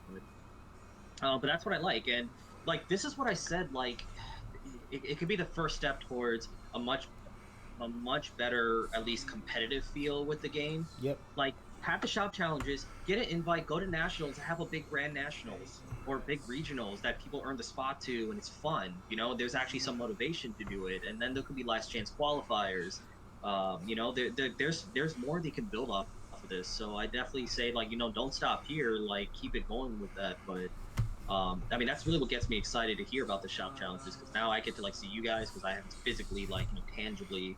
but that's what I like, and this is what I said, It could be the first step towards a much better, at least competitive feel with the game. Yep. Have the shop challenges, get an invite, go to nationals, have a big grand nationals or big regionals that people earn the spot to, and it's fun. There's actually some motivation to do it, and then there could be last chance qualifiers. There's more they can build off of this. So I definitely say don't stop here. Keep it going with that, but. That's really what gets me excited to hear about the shop challenges, because now I get to see you guys, because I haven't physically tangibly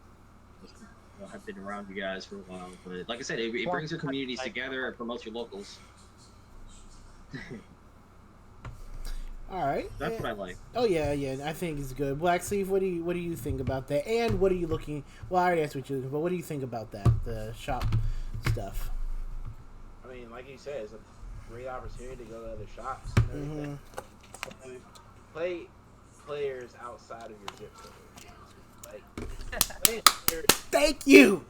have been around you guys for a while. But like I said, it brings your communities together, it promotes your locals. All right, that's what I like. Oh yeah, I think it's good. Black Sleeve, what do you think about that? And what are you looking? Well, I already asked what you're looking for. What do you think about that? The shop stuff. I mean, like you said, it's a great opportunity to go to other shops and everything. Mm-hmm. Play players outside of your zip code. Thank you.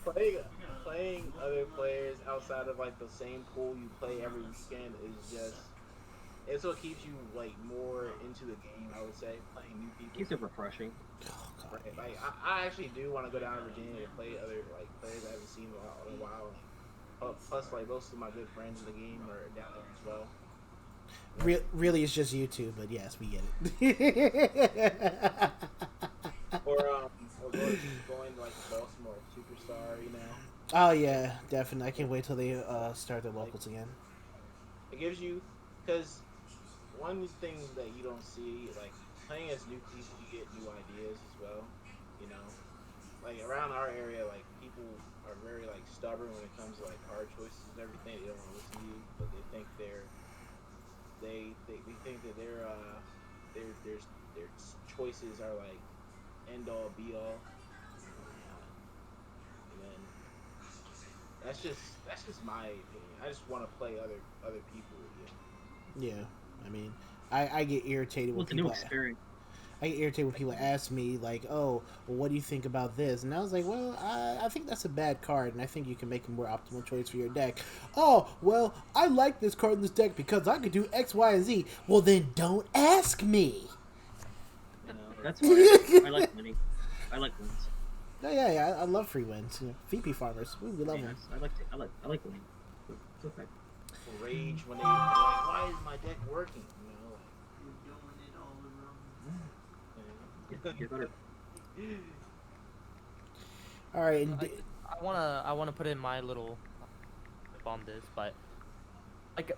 Playing other players outside of the same pool you play every weekend is it's what keeps you more into the game. I would say playing new people keeps it refreshing. Oh, right. I actually do want to go down to Virginia to play other players I haven't seen in a while. Plus, most of my good friends in the game are down there as well. Really, it's just you two, but yes, we get it. or going to Baltimore Superstar, Oh yeah, definitely. I can't wait till they start their locals again. It gives you, because one thing that you don't see, playing as new people, you get new ideas as well. Around our area, people are very stubborn when it comes to hard choices and everything. They don't want to listen to you, but they think they think that their choices are end all be all. And then that's just my opinion. I just want to play other people with you. Yeah, I mean, I get irritated with people. I get irritated when people ask me, oh, well, what do you think about this? And I was like, well, I think that's a bad card, and I think you can make a more optimal choice for your deck. Oh, well, I like this card in this deck because I could do X, Y, and Z. Well, then don't ask me. That's fine. I like winning. I like wins. Oh, yeah, I love free wins. VP farmers, we love them. I like winning. It's okay. Rage when they're why is my deck working? All right. I wanna put in my little tip on this, but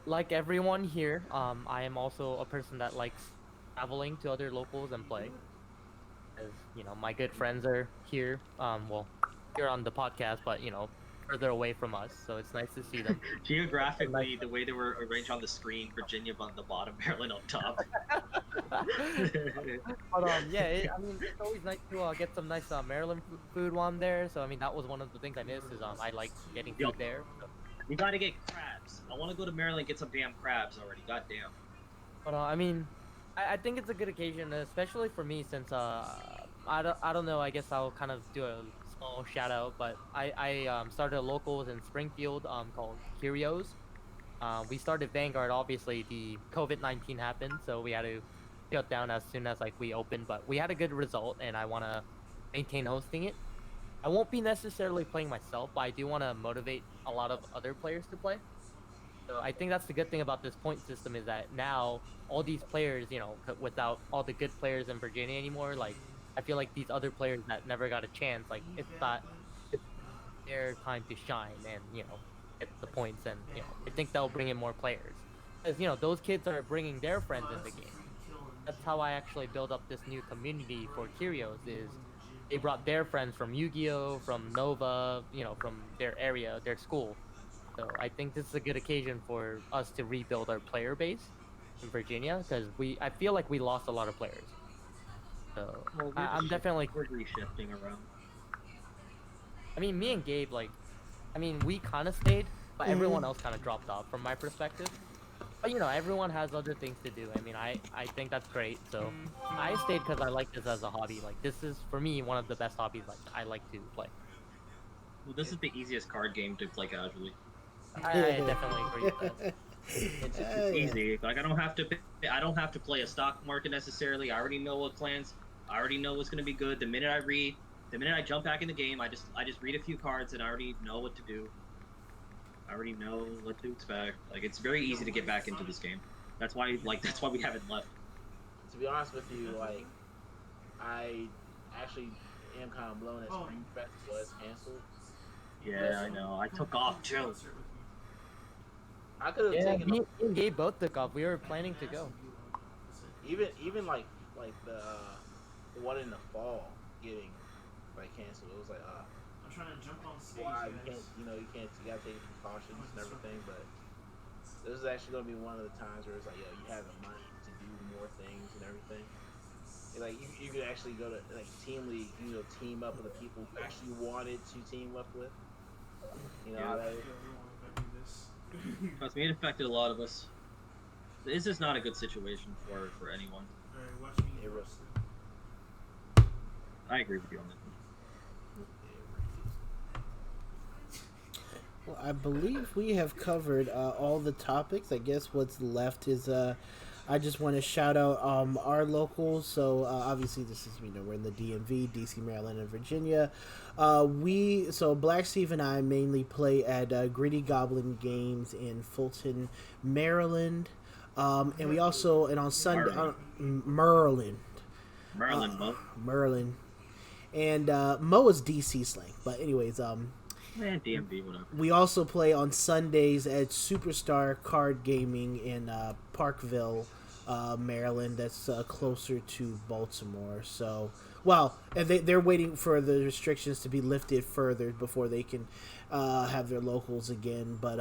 like everyone here, I am also a person that likes traveling to other locals and play. As my good friends are here. Here on the podcast, but further away from us, so it's nice to see them. Geographically, the way they were arranged on the screen, Virginia on the bottom, Maryland up top. But it's always nice to get some nice Maryland food while I'm there. So that was one of the things I missed is I like getting food there. So. You gotta get crabs. I want to go to Maryland and get some damn crabs already. Goddamn. But I think it's a good occasion, especially for me, since I don't know. I guess I'll kind of do a small shout out, but I started a locals in Springfield called Curios. We started Vanguard. Obviously, the COVID-19 happened, so we had to shut down as soon as like we opened. But we had a good result, and I want to maintain hosting it. I won't be necessarily playing myself, but I do want to motivate a lot of other players to play. So I think that's the good thing about this point system is that now all these players, you know, without all the good players in Virginia anymore, like I feel like these other players that never got a chance, like it's their time to shine and get the points, and I think they'll bring in more players, because those kids are bringing their friends in the game. That's how I actually build up this new community for Curios. Is they brought their friends from Yu-Gi-Oh, from Nova, from their area, their school. So I think this is a good occasion for us to rebuild our player base in Virginia, because I feel like we lost a lot of players. So Well, I'm definitely. we're reshifting around. I mean, me and Gabe, like, I mean, we kind of stayed, but everyone else kind of dropped off from my perspective. But everyone has other things to do. I mean, I think that's great. So I stayed because I like this as a hobby. Like, this is for me one of the best hobbies like I like to play. Well, this is the easiest card game to play casually. I definitely agree with that. It's easy. Like I don't have to play a stock market necessarily. I already know what clans. I already know what's gonna be good. The minute I jump back in the game, I just read a few cards and I already know what to do. I already know what to expect. Like it's very easy to get back into this game. That's why we haven't left. To be honest with you, like I actually am kind of blown that Spring Fest was canceled. Yeah, I know. I took off too. I could have taken. Me and Gabe both took off. We were planning to go. Even like the one in the fall getting like canceled. It was like I'm trying to jump on stage. why you can't you gotta take precautions and everything. But this is actually gonna be one of the times where it's like you have the money to do more things and everything. And, like you could actually go to like team league, team up with the people who actually wanted to team up with. Yeah. Trust me, it affected a lot of us. This is not a good situation for anyone. Alright, watch me get roasted. I agree with you on that. Well, I believe we have covered all the topics. I guess what's left is I just want to shout out our locals. So obviously this is we're in the DMV, DC, Maryland, and Virginia. So Black Steve and I mainly play at Gritty Goblin Games in Fulton, Maryland, and we also on Sunday Maryland, and Mo is DC slang. But anyways, DMV, whatever. We also play on Sundays at Superstar Card Gaming in Parkville, Maryland. That's closer to Baltimore. So, and they're waiting for the restrictions to be lifted further before they can have their locals again. But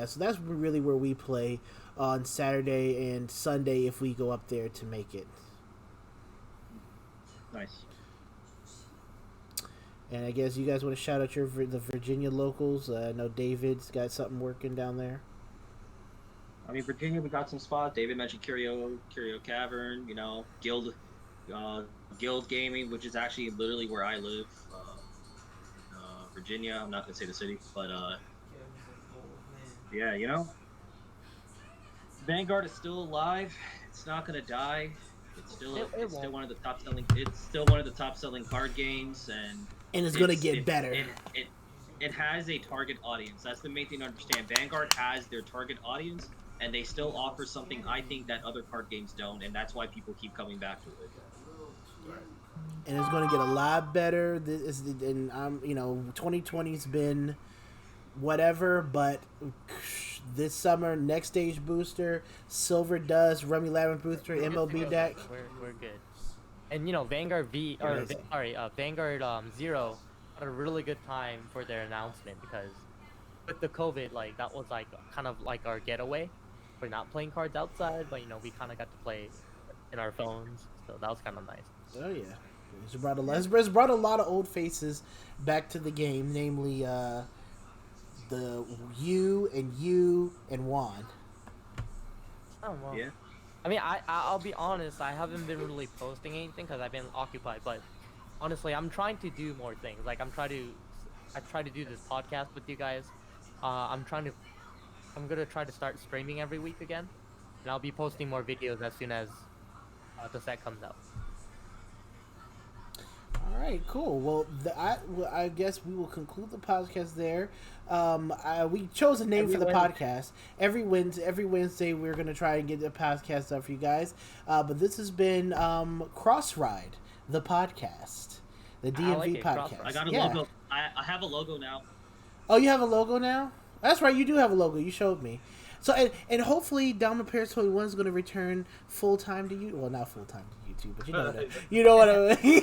so that's really where we play on Saturday and Sunday if we go up there to make it. Nice. And I guess you guys want to shout out the Virginia locals. I know David's got something working down there. I mean, Virginia, we got some spots. David mentioned Curio Cavern, Guild Gaming, which is actually literally where I live. Virginia, I'm not going to say the city, but yeah, Vanguard is still alive. It's not going to die. It's still one of the top selling. It's still one of the top selling card games, and it's going to get better. It has a target audience. That's the main thing to understand. Vanguard has their target audience, and they still offer something I think that other card games don't, and that's why people keep coming back to it. And it's going to get a lot better. And 2020's been whatever, but this summer, next stage booster, Silver Dust, Rummy Labyrinth booster, MLB deck. We're good. And Vanguard Vanguard Zero had a really good time for their announcement, because with the COVID, like that was like kind of like our getaway. We're not playing cards outside, but we kind of got to play in our phones, so that was kind of nice. Oh yeah, it's brought a lot of old faces back to the game, namely the you and Juan. Oh well. Yeah. I mean, I'll be honest. I haven't been really posting anything because I've been occupied. But honestly, I'm trying to do more things. Like I try to do this podcast with you guys. I'm gonna try to start streaming every week again, and I'll be posting more videos as soon as the set comes out. All right, cool. Well, I guess we will conclude the podcast there. We chose a name for the podcast. Every Wednesday, we're going to try and get the podcast up for you guys. But this has been Cross Ride, the podcast, the DMV podcast. I got a logo. I have a logo now. Oh, you have a logo now? That's right, you do have a logo. You showed me. So and hopefully DominoParis21 is going to return full time to you. Well, not full time to YouTube, but you know what I mean.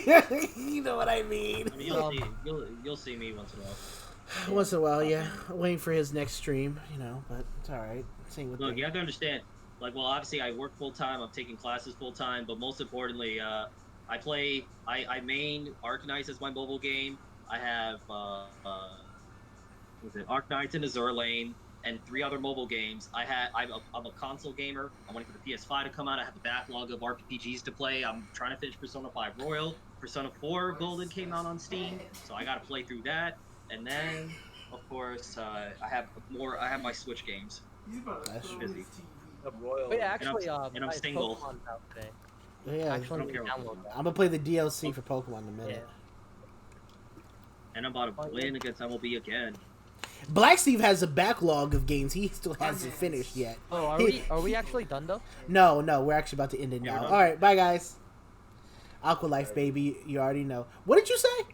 You know what I mean. I mean, you'll see me once in a while. Once in a while, yeah. Waiting for his next stream, but it's all right. Same with Look, you have to understand. Like, well, obviously, I work full time. I'm taking classes full time, but most importantly, I main Arknights as my mobile game. I have Arknights and Azure Lane, and 3 other mobile games. I'm a console gamer. I'm waiting for the PS5 to come out. I have a backlog of RPGs to play. I'm trying to finish Persona 5 Royal. Persona 4 Golden came out on Steam, so I got to play through that. And then, of course, I have my Switch games. That's busy. But yeah, actually, and I'm single. Pokemon's out today. Yeah, Actually, don't care. download that. I'm gonna play the DLC for Pokemon in a minute. And I'm about to win against MLB again. Black Steve has a backlog of games he still hasn't finished yet. Oh, are we actually done though? No, we're actually about to end it Yeah, now. we're All done. right, bye guys. Aqua Life Baby, you already know. What did you say?